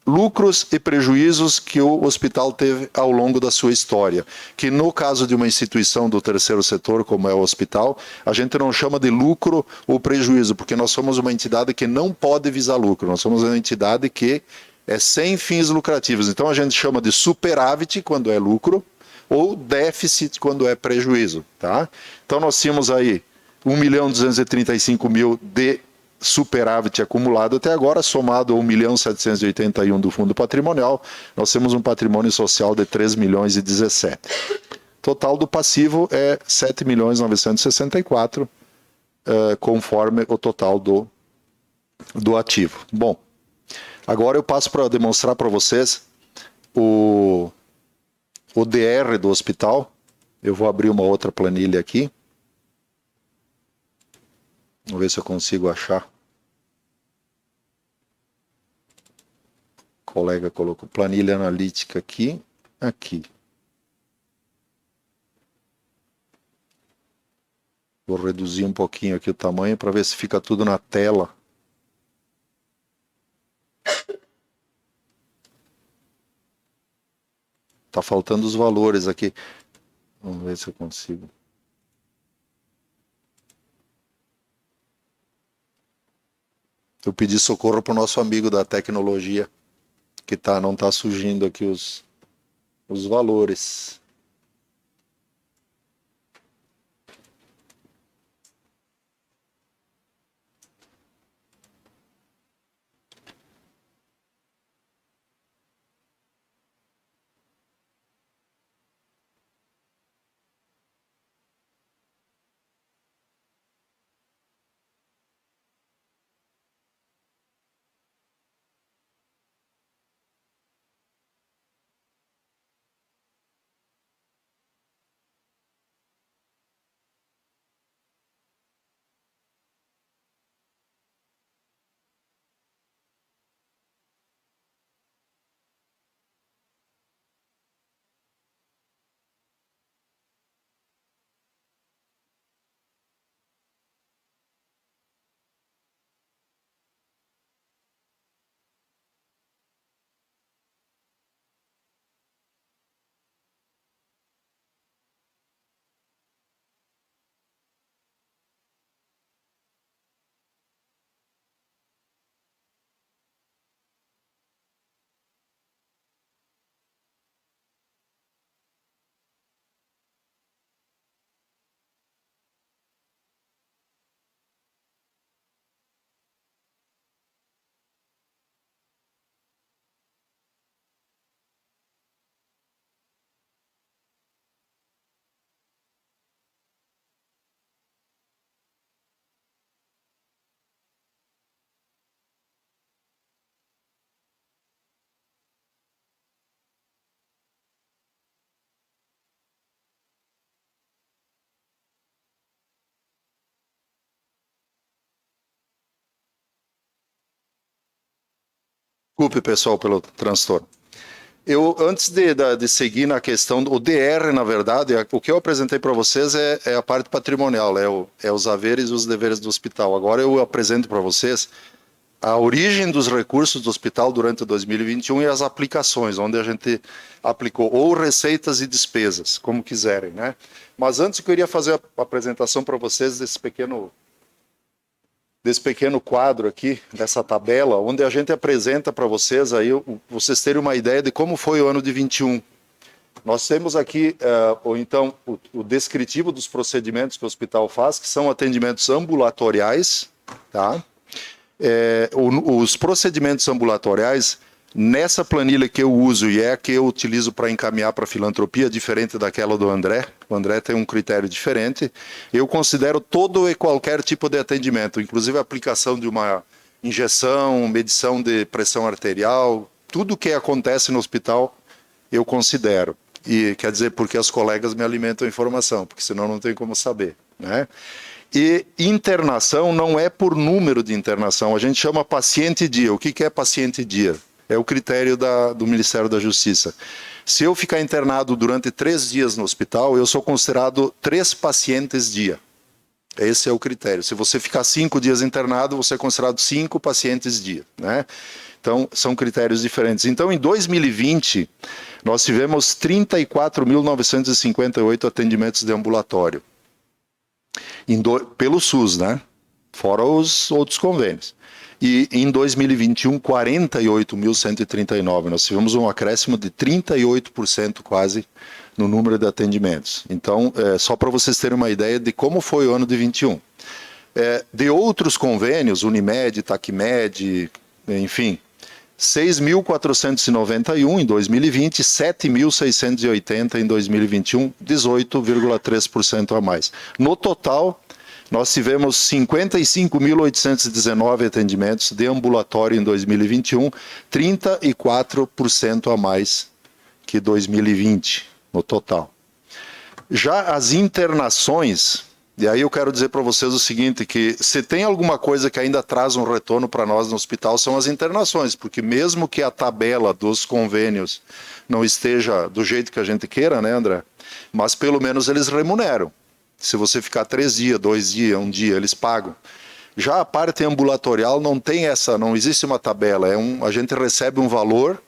lucros e prejuízos que o hospital teve ao longo da sua história. Que no caso de uma instituição do terceiro setor, como é o hospital, a gente não chama de lucro ou prejuízo, porque nós somos uma entidade que não pode visar lucro, nós somos uma entidade que é sem fins lucrativos. Então a gente chama de superávit quando é lucro, ou déficit quando é prejuízo, tá? Então nós tínhamos aí 1.235.000 de superávit acumulado até agora, somado a 1.781.000 do fundo patrimonial, nós temos um patrimônio social de 3.017.000. Total do passivo é 7.964.000, conforme o total do ativo. Bom, agora eu passo para demonstrar para vocês o DR do hospital. Eu vou abrir uma outra planilha aqui. Vamos ver se eu consigo achar. O colega colocou planilha analítica aqui. Aqui. Vou reduzir um pouquinho aqui o tamanho para ver se fica tudo na tela. Tá faltando os valores aqui. Vamos ver se eu consigo. Eu pedi socorro para o nosso amigo da tecnologia, que não está surgindo aqui os valores. Desculpe, pessoal, pelo transtorno. Antes de seguir na questão, o DR, na verdade, o que eu apresentei para vocês é a parte patrimonial, é os haveres e os deveres do hospital. Agora eu apresento para vocês a origem dos recursos do hospital durante 2021 e as aplicações, onde a gente aplicou, ou receitas e despesas, como quiserem, né? Mas antes eu queria fazer a apresentação para vocês desse pequeno quadro aqui, dessa tabela, onde a gente apresenta para vocês, aí, vocês terem uma ideia de como foi o ano de 21. Nós temos aqui, o descritivo dos procedimentos que o hospital faz, que são atendimentos ambulatoriais, tá? Os procedimentos ambulatoriais, nessa planilha que eu uso e é a que eu utilizo para encaminhar para a filantropia, diferente daquela do André, o André tem um critério diferente, eu considero todo e qualquer tipo de atendimento, inclusive a aplicação de uma injeção, medição de pressão arterial, tudo que acontece no hospital eu considero. E quer dizer, porque as colegas me alimentam a informação, porque senão não tem como saber, né? E internação não é por número de internação, a gente chama paciente dia. O que é paciente dia? É o critério do Ministério da Justiça. Se eu ficar internado durante 3 dias no hospital, eu sou considerado 3 pacientes dia. Esse é o critério. Se você ficar 5 dias internado, você é considerado 5 pacientes dia, né? Então, são critérios diferentes. Então, em 2020, nós tivemos 34.958 atendimentos de ambulatório. Pelo SUS, né? Fora os outros convênios. E em 2021, 48.139. Nós tivemos um acréscimo de 38% quase no número de atendimentos. Então, só para vocês terem uma ideia de como foi o ano de 21. De outros convênios, Unimed, Tacmed, enfim, 6.491 em 2020, 7.680 em 2021, 18,3% a mais. No total, nós tivemos 55.819 atendimentos de ambulatório em 2021, 34% a mais que 2020, no total. Já as internações, e aí eu quero dizer para vocês o seguinte, que se tem alguma coisa que ainda traz um retorno para nós no hospital, são as internações, porque mesmo que a tabela dos convênios não esteja do jeito que a gente queira, né, André? Mas pelo menos eles remuneram. Se você ficar 3 dias, 2 dias, 1 dia, eles pagam. Já a parte ambulatorial não tem não existe uma tabela, a gente recebe um valor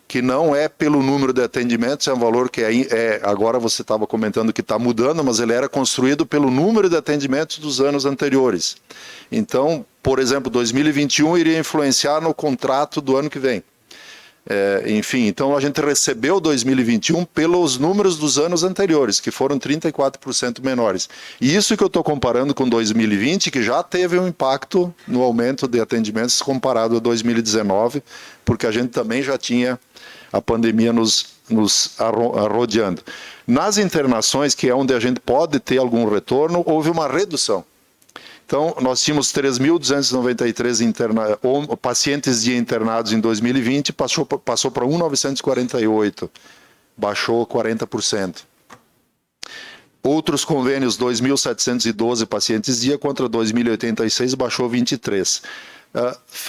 que não é pelo número de atendimentos, é um valor que agora você estava comentando que está mudando, mas ele era construído pelo número de atendimentos dos anos anteriores. Então, por exemplo, 2021 iria influenciar no contrato do ano que vem. Enfim, então a gente recebeu 2021 pelos números dos anos anteriores, que foram 34% menores. E isso que eu estou comparando com 2020, que já teve um impacto no aumento de atendimentos comparado a 2019, porque a gente também já tinha a pandemia nos arrodeando. Nas internações, que é onde a gente pode ter algum retorno, houve uma redução. Então, nós tínhamos 3.293 pacientes de internados em 2020, passou para 1.948, baixou 40%. Outros convênios, 2.712 pacientes dia contra 2.086, baixou 23%.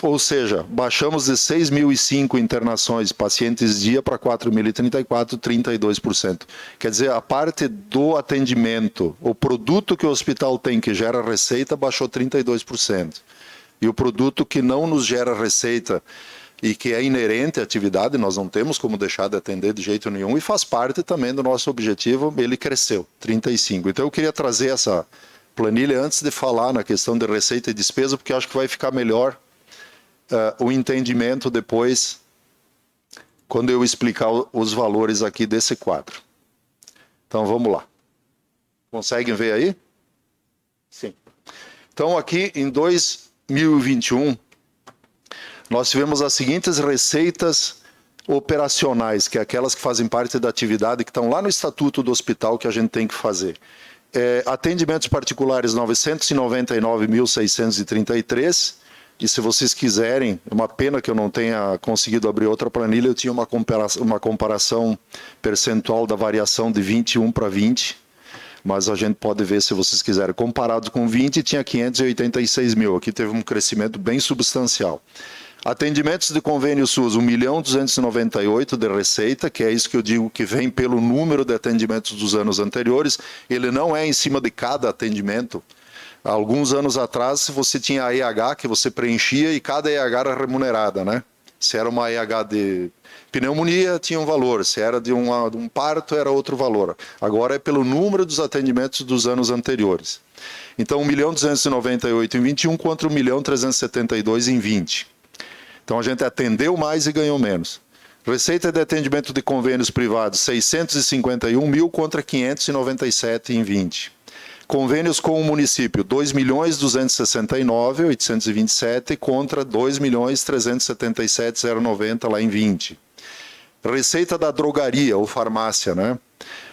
Ou seja, baixamos de 6.005 internações pacientes dia para 4.034, 32%. Quer dizer, a parte do atendimento, o produto que o hospital tem que gera receita, baixou 32%. E o produto que não nos gera receita e que é inerente à atividade, nós não temos como deixar de atender de jeito nenhum, e faz parte também do nosso objetivo, ele cresceu, 35%. Então eu queria trazer essa planilha antes de falar na questão de receita e despesa, porque acho que vai ficar melhor o entendimento depois, quando eu explicar os valores aqui desse quadro. Então vamos lá. Conseguem ver aí? Sim. Então aqui em 2021, nós tivemos as seguintes receitas operacionais, que é aquelas que fazem parte da atividade, que estão lá no estatuto do hospital que a gente tem que fazer. Atendimentos particulares 999.633, e se vocês quiserem, é uma pena que eu não tenha conseguido abrir outra planilha, eu tinha uma comparação percentual da variação de 21 para 20, mas a gente pode ver se vocês quiserem. Comparado com 20, tinha 586 mil, aqui teve um crescimento bem substancial. Atendimentos de convênio SUS, 1.298.000 de receita, que é isso que eu digo que vem pelo número de atendimentos dos anos anteriores. Ele não é em cima de cada atendimento. Há alguns anos atrás, você tinha a EH que você preenchia e cada EH era remunerada, né? Se era uma EH de pneumonia, tinha um valor. Se era de um parto, era outro valor. Agora é pelo número dos atendimentos dos anos anteriores. Então, 1.298.000 em 21 contra 1.372.000 em 20. Então, a gente atendeu mais e ganhou menos. Receita de atendimento de convênios privados, 651.000 contra 597 em 20. Convênios com o município, 2.269.827 contra 2.377.090 lá em 20. Receita da drogaria ou farmácia, né?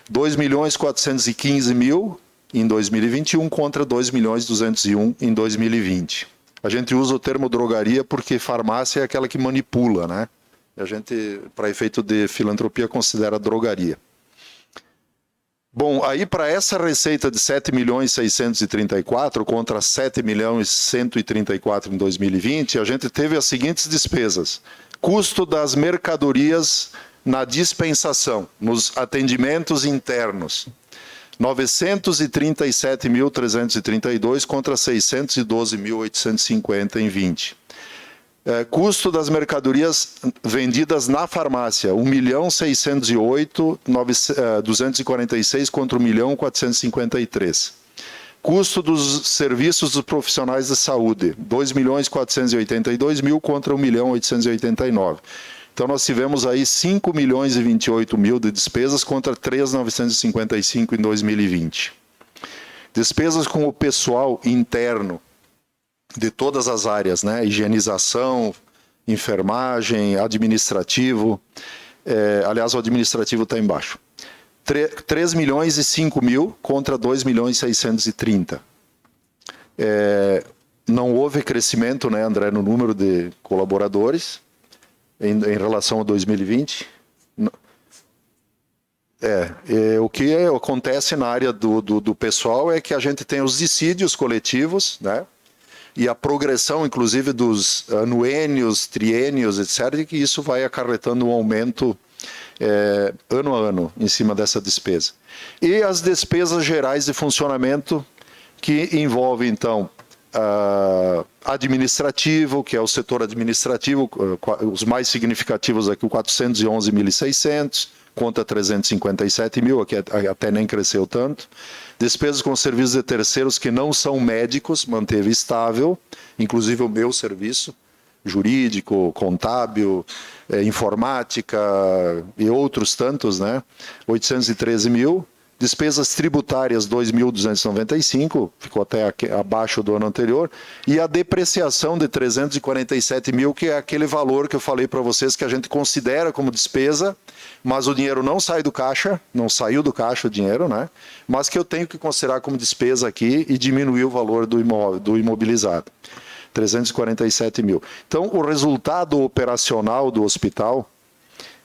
2.415.000 em 2021 contra 2.201 em 2020. A gente usa o termo drogaria porque farmácia é aquela que manipula, né? A gente, para efeito de filantropia, considera drogaria. Bom, aí para essa receita de 7.634.000 contra 7.134.000 em 2020, a gente teve as seguintes despesas. Custo das mercadorias na dispensação, nos atendimentos internos. 937.332 contra 612.850 em 20. Custo das mercadorias vendidas na farmácia, 1.608.246 contra 1.453. Custo dos serviços dos profissionais de saúde, 2.482.000 contra 1.889. Então, nós tivemos aí 5.028.000 de despesas contra 3.955 em 2020. Despesas com o pessoal interno de todas as áreas, né? Higienização, enfermagem, administrativo. Aliás, o administrativo está embaixo. 3.005.000 contra 2.630.000. Não houve crescimento, né, André, no número de colaboradores em relação a 2020. O que acontece na área do pessoal é que a gente tem os dissídios coletivos, né? E a progressão, inclusive, dos anuênios, triênios, etc., e que isso vai acarretando um aumento ano a ano em cima dessa despesa. E as despesas gerais de funcionamento, que envolve, então, administrativo, que é o setor administrativo, os mais significativos aqui, o 411.600, conta 357.000, aqui até nem cresceu tanto. Despesas com serviços de terceiros que não são médicos, manteve estável, inclusive o meu serviço, jurídico, contábil, informática e outros tantos, né? 813.000. Despesas tributárias, 2.295, ficou até abaixo do ano anterior, e a depreciação de 347.000, que é aquele valor que eu falei para vocês que a gente considera como despesa, mas o dinheiro não sai do caixa, não saiu do caixa o dinheiro, né? Mas que eu tenho que considerar como despesa aqui e diminuir o valor do imóvel, do imobilizado. 347.000. Então, o resultado operacional do hospital,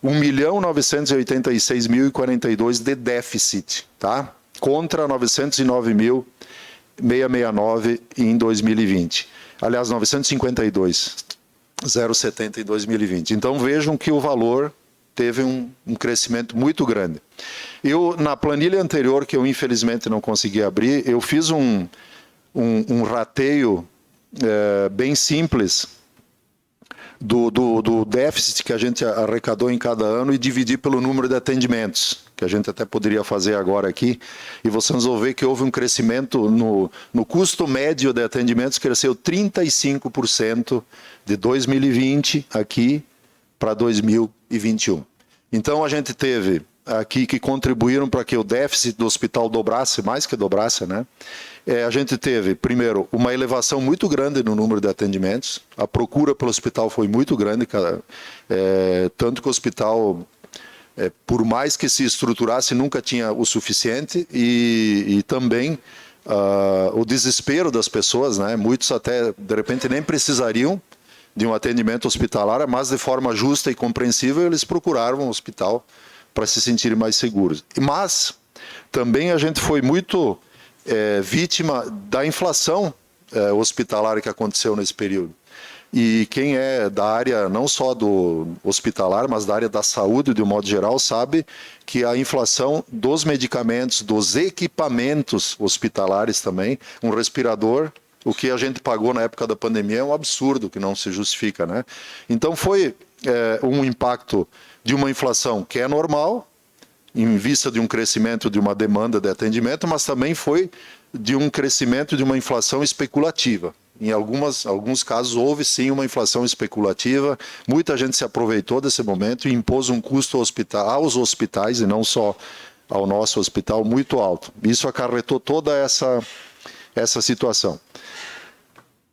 1.986.042 de déficit, tá? Contra 909.669 em 2020. Aliás, 952.070 em 2020. Então, vejam que o valor teve um crescimento muito grande. Na planilha anterior, que eu infelizmente não consegui abrir, eu fiz um rateio bem simples do déficit que a gente arrecadou em cada ano e dividir pelo número de atendimentos, que a gente até poderia fazer agora aqui, e vocês vão ver que houve um crescimento no custo médio de atendimentos, cresceu 35% de 2020 aqui para 2021. Então, a gente teve aqui que contribuíram para que o déficit do hospital dobrasse, mais que dobrasse, né? A gente teve, primeiro, uma elevação muito grande no número de atendimentos. A procura pelo hospital foi muito grande, tanto que o hospital, por mais que se estruturasse, nunca tinha o suficiente. E também o desespero das pessoas, né? Muitos até, de repente, nem precisariam de um atendimento hospitalar, mas de forma justa e compreensível, eles procuraram o hospital para se sentirem mais seguros. Mas também a gente foi muito vítima da inflação hospitalar que aconteceu nesse período. E quem é da área não só do hospitalar, mas da área da saúde de um modo geral, sabe que a inflação dos medicamentos, dos equipamentos hospitalares também, um respirador, o que a gente pagou na época da pandemia é um absurdo, que não se justifica, né? Então foi um impacto de uma inflação que é normal, em vista de um crescimento de uma demanda de atendimento, mas também foi de um crescimento de uma inflação especulativa. Em alguns casos houve sim uma inflação especulativa, muita gente se aproveitou desse momento e impôs um custo aos hospitais, e não só ao nosso hospital, muito alto. Isso acarretou toda essa situação.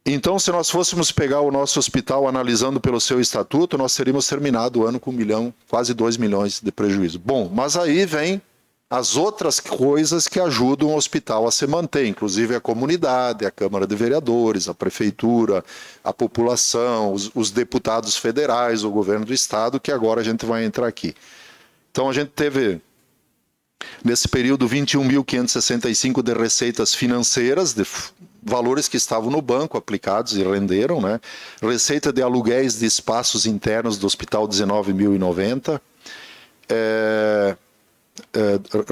Então, se nós fôssemos pegar o nosso hospital analisando pelo seu estatuto, nós teríamos terminado o ano com 1 milhão, quase 2 milhões de prejuízo. Bom, mas aí vem as outras coisas que ajudam o hospital a se manter, inclusive a comunidade, a Câmara de Vereadores, a Prefeitura, a população, os deputados federais, o governo do Estado, que agora a gente vai entrar aqui. Então a gente teve, nesse período, 21.565 de receitas financeiras, de valores que estavam no banco aplicados e renderam, né? Receita de aluguéis de espaços internos do hospital, 19.090.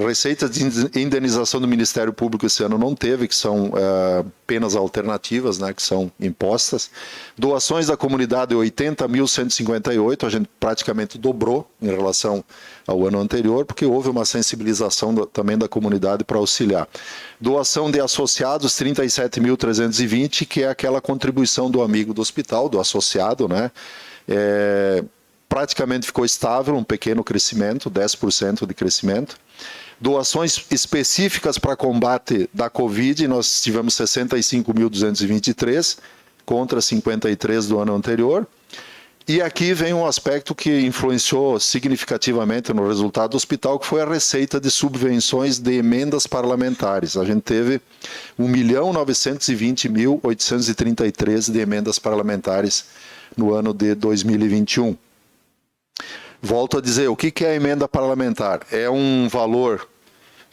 Receitas de indenização do Ministério Público esse ano não teve, que são penas alternativas, né, que são impostas. Doações da comunidade, 80.158, a gente praticamente dobrou em relação ao ano anterior, porque houve uma sensibilização também da comunidade para auxiliar. Doação de associados, 37.320, que é aquela contribuição do amigo do hospital, do associado, né? Praticamente ficou estável, um pequeno crescimento, 10% de crescimento. Doações específicas para combate da Covid, nós tivemos 65.223, contra 53 do ano anterior. E aqui vem um aspecto que influenciou significativamente no resultado do hospital, que foi a receita de subvenções de emendas parlamentares. A gente teve 1.920.833 de emendas parlamentares no ano de 2021. Volto a dizer, o que é a emenda parlamentar? É um valor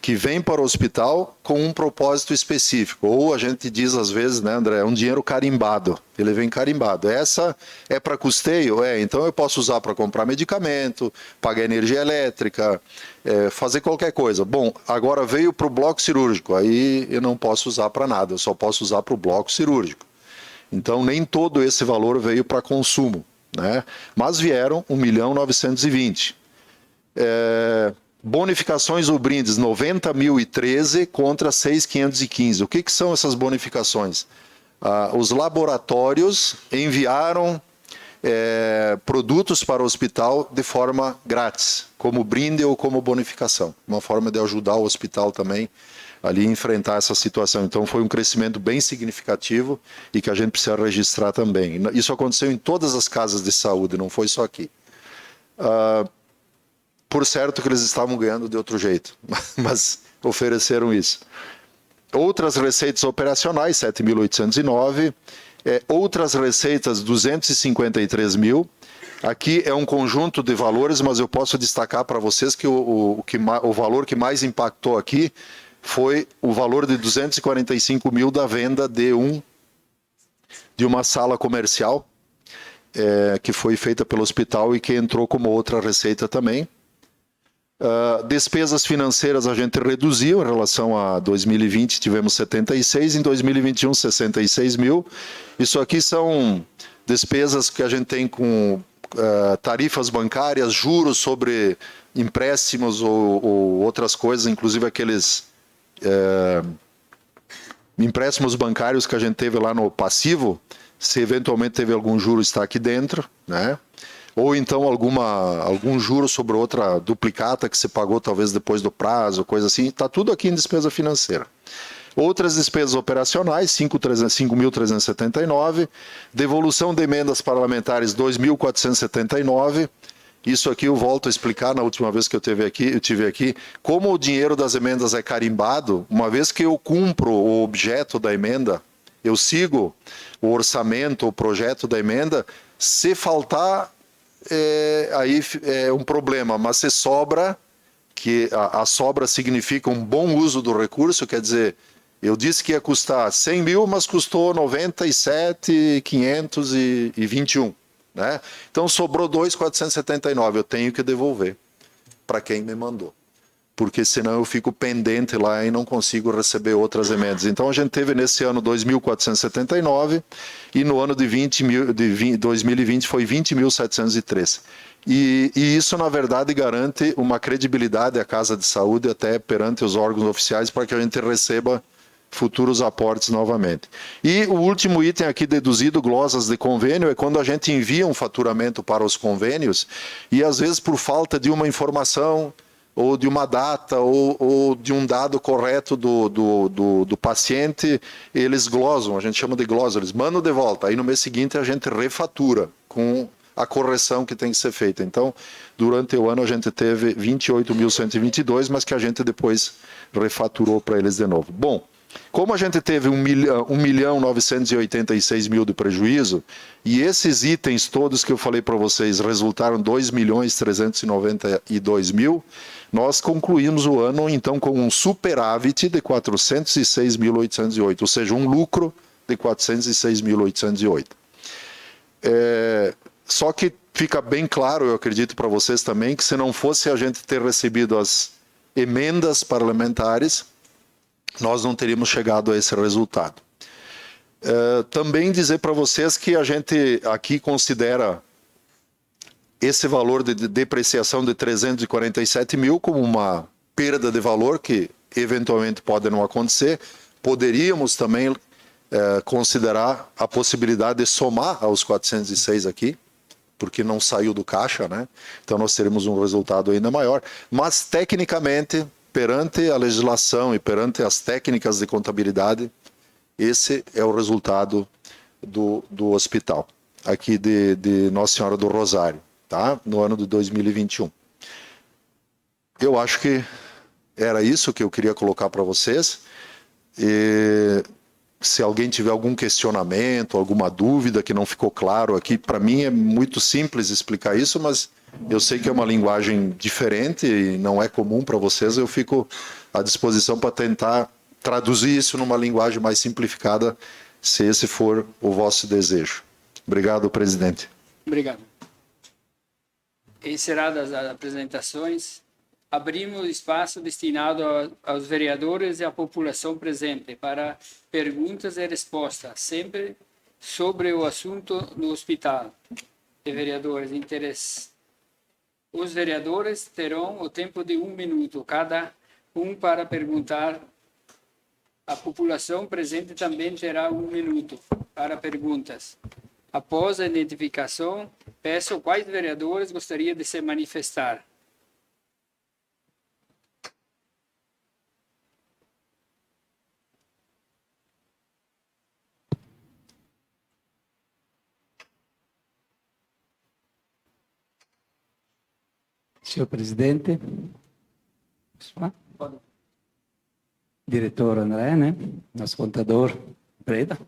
que vem para o hospital com um propósito específico. Ou a gente diz às vezes, né, André, é um dinheiro carimbado. Ele vem carimbado. Essa é para custeio? Então eu posso usar para comprar medicamento, pagar energia elétrica, fazer qualquer coisa. Bom, agora veio para o bloco cirúrgico. Aí eu não posso usar para nada, eu só posso usar para o bloco cirúrgico. Então nem todo esse valor veio para consumo, né? Mas vieram 1.920.000. Bonificações ou brindes, 90.013 contra 6.515. O que são essas bonificações? Os laboratórios enviaram produtos para o hospital de forma grátis, como brinde ou como bonificação. Uma forma de ajudar o hospital também ali a enfrentar essa situação. Então foi um crescimento bem significativo e que a gente precisa registrar também. Isso aconteceu em todas as casas de saúde, não foi só aqui. Por certo que eles estavam ganhando de outro jeito, mas ofereceram isso. Outras receitas operacionais, 7.809. Outras receitas, 253.000. Aqui é um conjunto de valores, mas eu posso destacar para vocês que o valor que mais impactou aqui foi o valor de 245.000 da venda de uma sala comercial, que foi feita pelo hospital e que entrou como outra receita também. Despesas financeiras a gente reduziu em relação a 2020, tivemos 76, em 2021 66.000. Isso aqui são despesas que a gente tem com tarifas bancárias, juros sobre empréstimos ou outras coisas, inclusive aqueles empréstimos bancários que a gente teve lá no passivo, se eventualmente teve algum juro, está aqui dentro, né? Ou então algum juro sobre outra duplicata que você pagou talvez depois do prazo, coisa assim, está tudo aqui em despesa financeira. Outras despesas operacionais, 5.379, devolução de emendas parlamentares, 2.479. Isso aqui eu volto a explicar na última vez que eu tive aqui, como o dinheiro das emendas é carimbado, uma vez que eu cumpro o objeto da emenda, eu sigo o orçamento, o projeto da emenda, se faltar, aí é um problema, mas se sobra, que a sobra significa um bom uso do recurso, quer dizer, Eu disse que ia custar 100 mil, mas custou 97.521, né? Então sobrou 2.479. Eu tenho que devolver para quem me mandou, porque senão eu fico pendente lá e não consigo receber outras emendas. Então a gente teve nesse ano 2.479 e no ano de 2020 foi 20.703. E isso, na verdade, garante uma credibilidade à Casa de Saúde até perante os órgãos oficiais para que a gente receba futuros aportes novamente. E o último item aqui deduzido, glosas de convênio, é quando a gente envia um faturamento para os convênios e às vezes por falta de uma informação ou de uma data ou de um dado correto do paciente, eles glosam, a gente chama de glosa, eles mandam de volta. Aí no mês seguinte a gente refatura com a correção que tem que ser feita. Então, durante o ano a gente teve 28.122, mas que a gente depois refaturou para eles de novo. Bom, como a gente teve 1.986.000 de prejuízo, e esses itens todos que eu falei para vocês resultaram 2.392.000, nós concluímos o ano, então, com um superávit de 406.808, ou seja, um lucro de 406.808. Só que fica bem claro, eu acredito para vocês também, que se não fosse a gente ter recebido as emendas parlamentares, nós não teríamos chegado a esse resultado. Também dizer para vocês que a gente aqui considera esse valor de depreciação de 347 mil como uma perda de valor que eventualmente pode não acontecer. Poderíamos também considerar a possibilidade de somar aos 406 aqui, porque não saiu do caixa, né? Então nós teremos um resultado ainda maior. Mas tecnicamente, perante a legislação e perante as técnicas de contabilidade, esse é o resultado do hospital, aqui de Nossa Senhora do Rosário, tá? No ano de 2021. Eu acho que era isso que eu queria colocar para vocês. E se alguém tiver algum questionamento, alguma dúvida que não ficou claro aqui, para mim é muito simples explicar isso, mas eu sei que é uma linguagem diferente e não é comum para vocês, eu fico à disposição para tentar traduzir isso numa linguagem mais simplificada, se esse for o vosso desejo. Obrigado, presidente. Obrigado. Encerradas as apresentações, abrimos espaço destinado aos vereadores e à população presente para perguntas e respostas, sempre sobre o assunto do hospital. De vereadores interessados. Os vereadores terão o tempo de 1 minuto, cada um para perguntar. A população presente também terá 1 minuto para perguntas. Após a identificação, peço quais vereadores gostariam de se manifestar. Senhor presidente, diretor André, né? Nosso contador Breda,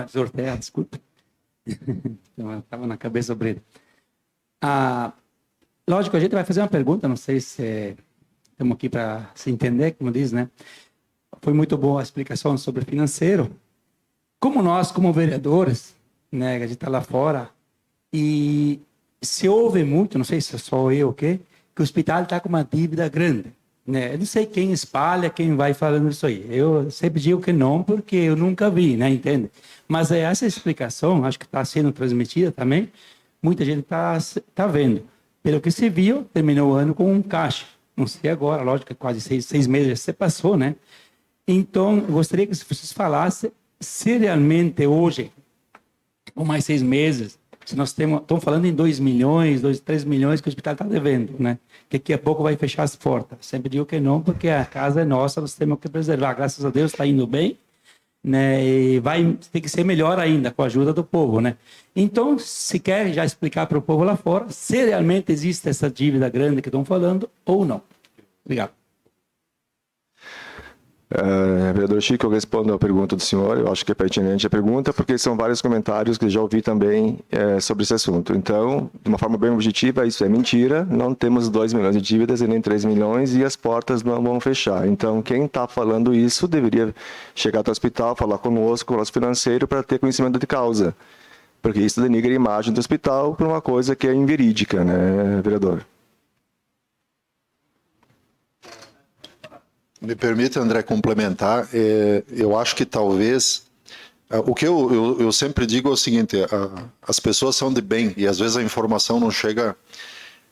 Zortea, desculpa, estava na cabeça o Breda. Lógico, a gente vai fazer uma pergunta, não sei se estamos aqui para se entender, como diz, né? Foi muito boa a explicação sobre o financeiro. Como nós, como vereadores, né, a gente está lá fora e se ouve muito, não sei se sou eu ou quê, que o hospital está com uma dívida grande, né? Eu não sei quem espalha, quem vai falando isso aí. Eu sempre digo que não, porque eu nunca vi, né? Entende? Mas essa explicação, acho que está sendo transmitida também, muita gente tá vendo. Pelo que se viu, terminou o ano com um caixa. Não sei agora, lógico que quase seis meses já se passou, né? Então, eu gostaria que vocês falassem se realmente hoje, ou mais 6 meses, se nós estamos falando em 2 milhões, 3 milhões que o hospital está devendo, né? Que daqui a pouco vai fechar as portas. Sempre digo que não, porque a casa é nossa, nós temos que preservar. Graças a Deus está indo bem, né? E tem que ser melhor ainda, com a ajuda do povo, né? Então, se quer já explicar para o povo lá fora, se realmente existe essa dívida grande que estão falando ou não. Obrigado. Vereador Chico, eu respondo a pergunta do senhor, eu acho que é pertinente a pergunta, porque são vários comentários que já ouvi também sobre esse assunto. Então, de uma forma bem objetiva, isso é mentira, não temos 2 milhões de dívidas e nem 3 milhões e as portas não vão fechar. Então, quem está falando isso deveria chegar até o hospital, falar conosco, com o nosso financeiro, para ter conhecimento de causa, porque isso denigra a imagem do hospital por uma coisa que é inverídica, né, vereador? Me permite, André, complementar. Eu acho que talvez... O que eu sempre digo é o seguinte, as pessoas são de bem e às vezes a informação não chega...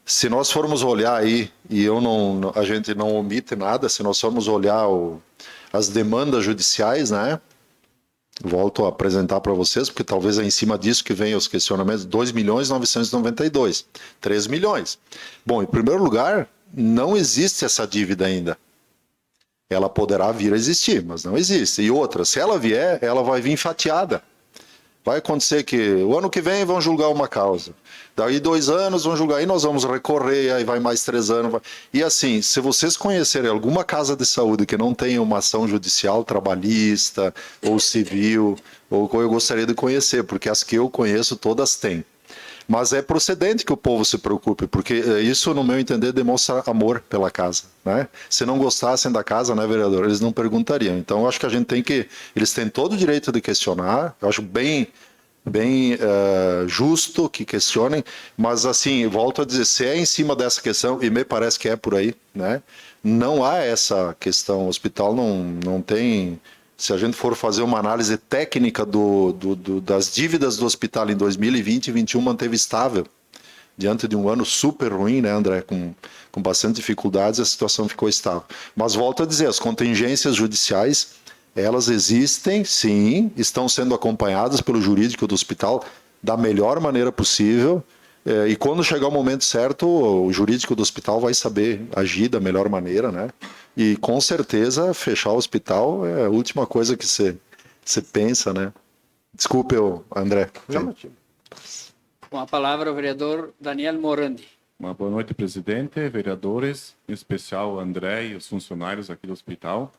Se nós formos olhar aí, e a gente não omite nada, se nós formos olhar as demandas judiciais, né? Volto a apresentar para vocês, porque talvez é em cima disso que vem os questionamentos. 2.992.000, 3 milhões. Bom, em primeiro lugar, não existe essa dívida ainda. Ela poderá vir a existir, mas não existe. E outra, se ela vier, ela vai vir fatiada. Vai acontecer que o ano que vem vão julgar uma causa. Daí 2 anos vão julgar, aí nós vamos recorrer, aí vai mais 3 anos. E assim, se vocês conhecerem alguma casa de saúde que não tenha uma ação judicial, trabalhista ou civil, ou eu gostaria de conhecer, porque as que eu conheço todas têm. Mas é procedente que o povo se preocupe, porque isso, no meu entender, demonstra amor pela casa, né? Se não gostassem da casa, né, vereador, eles não perguntariam. Então, eu acho que a gente tem que... Eles têm todo o direito de questionar, eu acho bem justo que questionem, mas, assim, volto a dizer, se é em cima dessa questão, e me parece que é por aí, né? Não há essa questão, o hospital não tem... Se a gente for fazer uma análise técnica das dívidas do hospital em 2020 e 2021 manteve estável. Diante de um ano super ruim, né, André? Com bastante dificuldades, a situação ficou estável. Mas volto a dizer, as contingências judiciais, elas existem, sim, estão sendo acompanhadas pelo jurídico do hospital da melhor maneira possível. E quando chegar o momento certo, o jurídico do hospital vai saber agir da melhor maneira, né? E com certeza fechar o hospital é a última coisa que você pensa, né? Desculpe, André. Com a palavra o vereador Daniel Morandi. Uma boa noite, presidente, vereadores, em especial André e os funcionários aqui do hospital.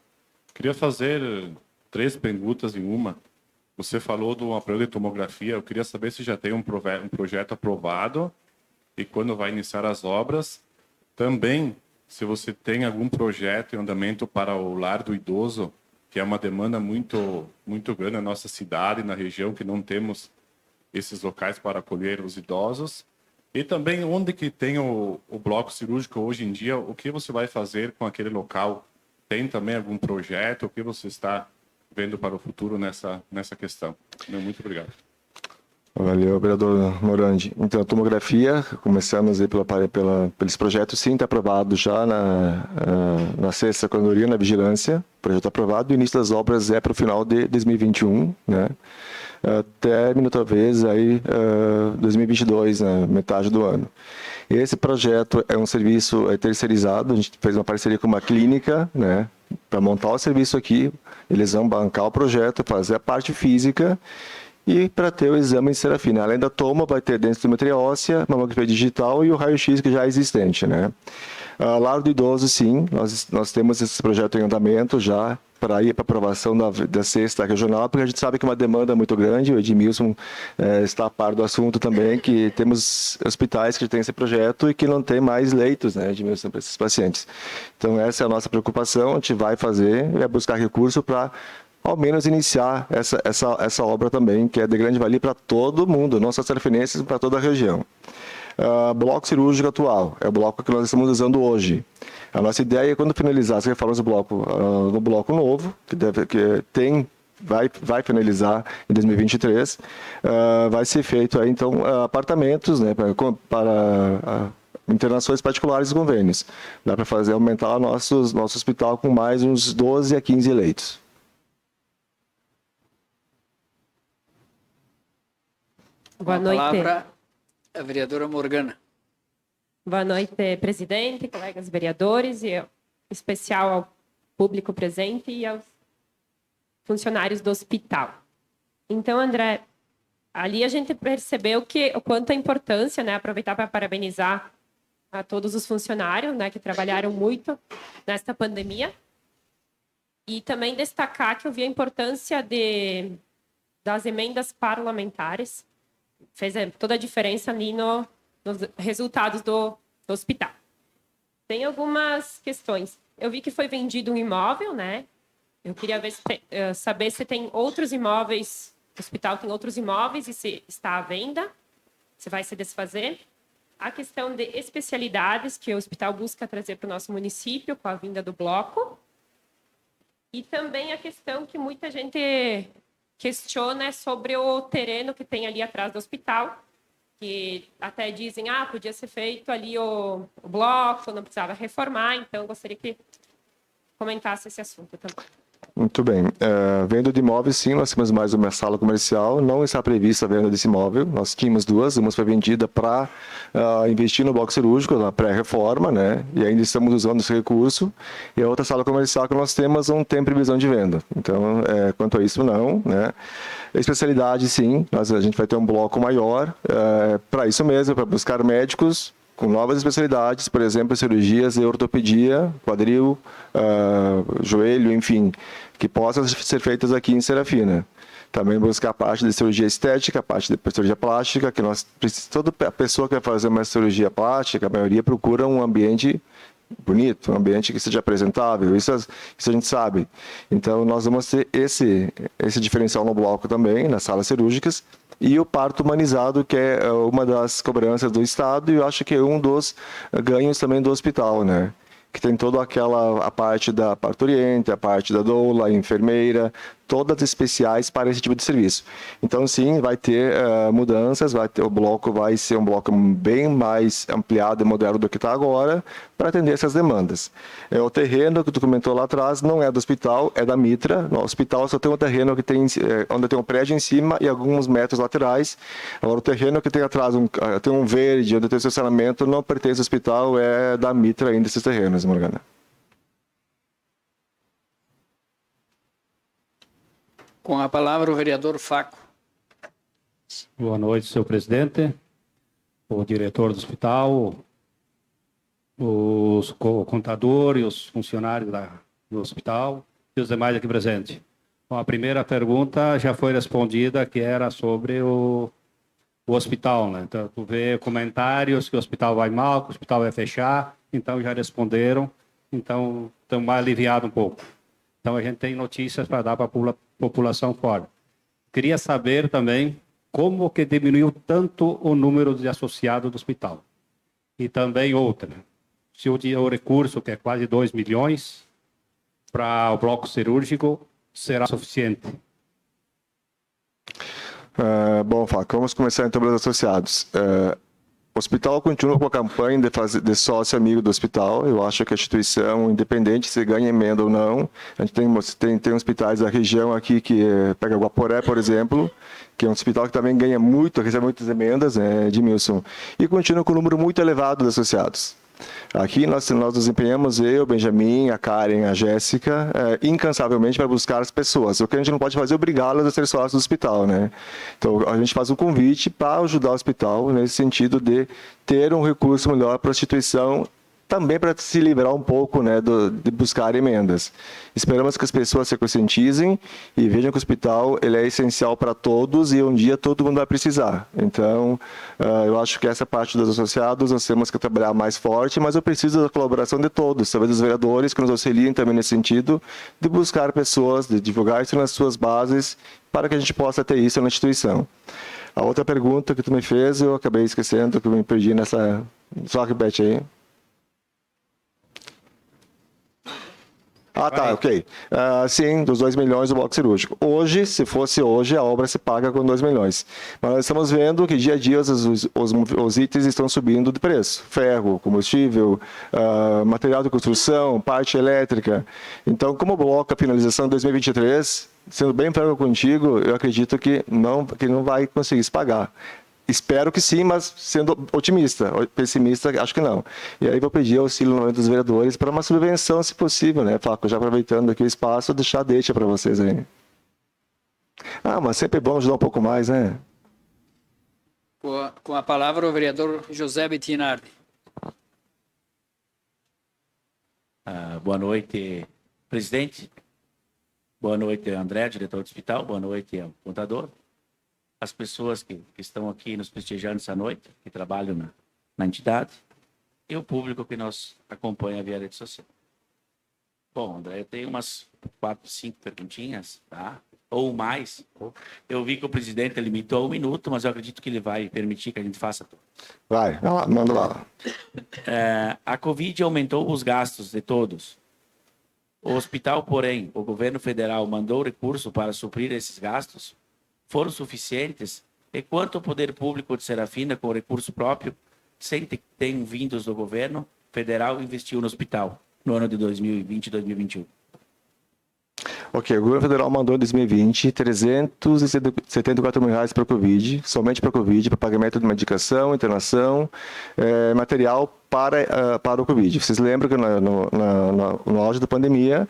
Queria fazer 3 perguntas em uma. Você falou do aparelho de tomografia, eu queria saber se já tem um projeto aprovado e quando vai iniciar as obras. Também, se você tem algum projeto em andamento para o lar do idoso, que é uma demanda muito grande na nossa cidade, na região, que não temos esses locais para acolher os idosos. E também, onde que tem o bloco cirúrgico hoje em dia, o que você vai fazer com aquele local? Tem também algum projeto? O que você está vendo para o futuro nessa questão? Muito obrigado. Valeu, vereador Morandi. Então, a tomografia, começamos aí pelos projetos, sim, está aprovado já na 6ª Coordenadoria, na Vigilância, projeto aprovado, o início das obras é para o final de 2021, né? Término, talvez, aí 2022, né? Metade do ano. Esse projeto é um serviço terceirizado, a gente fez uma parceria com uma clínica, né? Para montar o serviço aqui, eles vão bancar o projeto, fazer a parte física e para ter o exame de serafina. Além da toma, vai ter densitometria óssea, mamografia digital e o raio-x que já é existente, né? Lar do idoso, sim, nós temos esse projeto em andamento já para ir para aprovação da 6ª regional, porque a gente sabe que é uma demanda muito grande, o Edmilson está a par do assunto também, que temos hospitais que têm esse projeto e que não tem mais leitos, né, Edmilson, para esses pacientes. Então, essa é a nossa preocupação, a gente vai fazer, vai buscar recurso para ao menos iniciar essa obra também, que é de grande valia para todo mundo, não só serfinenses, para toda a região. Bloco cirúrgico atual, é o bloco que nós estamos usando hoje. A nossa ideia é, quando finalizar as reformas do bloco, no bloco novo, vai finalizar em 2023, vai ser feito aí, então, apartamentos, né, para internações particulares e convênios. Dá para aumentar nosso hospital com mais uns 12 a 15 leitos. Boa noite. Com a palavra a vereadora Morgana. Boa noite, presidente, colegas vereadores, e em especial ao público presente e aos funcionários do hospital. Então, André, ali a gente percebeu o quanto a importância, né, aproveitar para parabenizar a todos os funcionários, né, que trabalharam muito nesta pandemia. E também destacar que eu vi a importância das emendas parlamentares. Fez toda a diferença ali nos resultados do hospital. Tem algumas questões. Eu vi que foi vendido um imóvel, né? Eu queria saber se tem outros imóveis, o hospital tem outros imóveis e se está à venda, se vai se desfazer. A questão de especialidades que o hospital busca trazer para o nosso município com a vinda do bloco. E também a questão que muita gente questiona é sobre o terreno que tem ali atrás do hospital, que até dizem, podia ser feito ali o bloco, não precisava reformar, então eu gostaria que comentasse esse assunto também. Muito bem. Venda de imóveis, sim, nós temos mais uma sala comercial. Não está prevista a venda desse imóvel. Nós tínhamos duas. Uma foi vendida para investir no bloco cirúrgico, na pré-reforma, né? E ainda estamos usando esse recurso. E a outra sala comercial que nós temos não tem previsão de venda. Então, quanto a isso, não, né? Especialidade, sim. A gente vai ter um bloco maior para isso mesmo, para buscar médicos com novas especialidades, por exemplo, cirurgias de ortopedia, quadril, joelho, enfim, que possam ser feitas aqui em Serafina. Também buscar a parte de cirurgia estética, a parte de cirurgia plástica, que toda pessoa que vai fazer uma cirurgia plástica, a maioria procura um ambiente bonito, um ambiente que seja apresentável, isso a gente sabe. Então, nós vamos ter esse diferencial no bloco também, nas salas cirúrgicas, e o parto humanizado, que é uma das cobranças do Estado, e eu acho que é um dos ganhos também do hospital, né? Que tem toda a parte da parturiente, a parte da doula, a enfermeira, todas especiais para esse tipo de serviço. Então, sim, vai ter mudanças, o bloco vai ser um bloco bem mais ampliado e moderno do que está agora, para atender essas demandas. O terreno que tu comentou lá atrás não é do hospital, é da Mitra. No hospital só tem um terreno que tem, onde tem um prédio em cima e alguns metros laterais. Agora, o terreno que tem atrás, tem um verde, onde tem estacionamento, não pertence ao hospital, é da Mitra ainda esses terrenos, Morgana. Com a palavra o vereador Faco. Boa noite, senhor presidente, o diretor do hospital, o contador e os funcionários do hospital e os demais aqui presentes. Bom, a primeira pergunta já foi respondida, que era sobre o hospital, né? Então, tu vê comentários que o hospital vai mal, que o hospital vai fechar, então já responderam, então estamos mais aliviados um pouco. Então a gente tem notícias para dar para a população fora. Queria saber também como que diminuiu tanto o número de associados do hospital. E também outra, se o recurso, que é quase 2 milhões, para o bloco cirúrgico, será suficiente? Bom, Faco, vamos começar então pelos associados. O hospital continua com a campanha de sócio amigo do hospital. Eu acho que a instituição, independente se ganha emenda ou não, a gente tem hospitais da região aqui, que pega Guaporé, por exemplo, que é um hospital que também ganha muito, recebe muitas emendas, Edmilson, e continua com um número muito elevado de associados. Aqui nós nos empenhamos, eu, Benjamin, a Karen, a Jéssica, incansavelmente para buscar as pessoas. O que a gente não pode fazer é obrigá-las a ser sócios do hospital, né? Então, a gente faz um convite para ajudar o hospital nesse sentido de ter um recurso melhor para a instituição, também para se livrar um pouco, né, de buscar emendas. Esperamos que as pessoas se conscientizem e vejam que o hospital ele é essencial para todos e um dia todo mundo vai precisar. Então, eu acho que essa parte dos associados nós temos que trabalhar mais forte, mas eu preciso da colaboração de todos, talvez dos vereadores que nos auxiliem também nesse sentido, de buscar pessoas, de divulgar isso nas suas bases, para que a gente possa ter isso na instituição. A outra pergunta que tu me fez, eu acabei esquecendo, que eu me perdi nessa... Só repete aí. Tá, ok. Sim, dos 2 milhões do bloco cirúrgico. Hoje, se fosse hoje, a obra se paga com 2 milhões. Mas nós estamos vendo que dia a dia os itens estão subindo de preço. Ferro, combustível, material de construção, parte elétrica. Então, como bloco a finalização de 2023, sendo bem franco contigo, eu acredito que não vai conseguir se pagar. Espero que sim, mas sendo otimista. Pessimista, acho que não. E aí vou pedir auxílio no momento dos vereadores para uma subvenção, se possível, né, Flaco? Já aproveitando aqui o espaço, deixa para vocês aí. Mas sempre é bom ajudar um pouco mais, né? Com a palavra o vereador José Bettinardi. Boa noite, presidente. Boa noite, André, diretor do hospital. Boa noite, contador. As pessoas que estão aqui nos prestigiando essa noite, que trabalham na entidade, e o público que nos acompanha via rede social. Bom, André, eu tenho umas 4, 5 perguntinhas, tá? Ou mais. Eu vi que o presidente limitou a 1 minuto, mas eu acredito que ele vai permitir que a gente faça tudo. Vai lá, manda lá. A Covid aumentou os gastos de todos. O hospital, porém, o governo federal mandou recurso para suprir esses gastos? Foram suficientes? E quanto o poder público de Serafina, com recurso próprio, sem ter vindos do governo federal, investiu no hospital no ano de 2020 e 2021? Ok, o governo federal mandou em 2020 R$374 mil para o Covid, somente para o Covid, para pagamento de medicação, internação, material para o Covid. Vocês lembram que no auge da pandemia,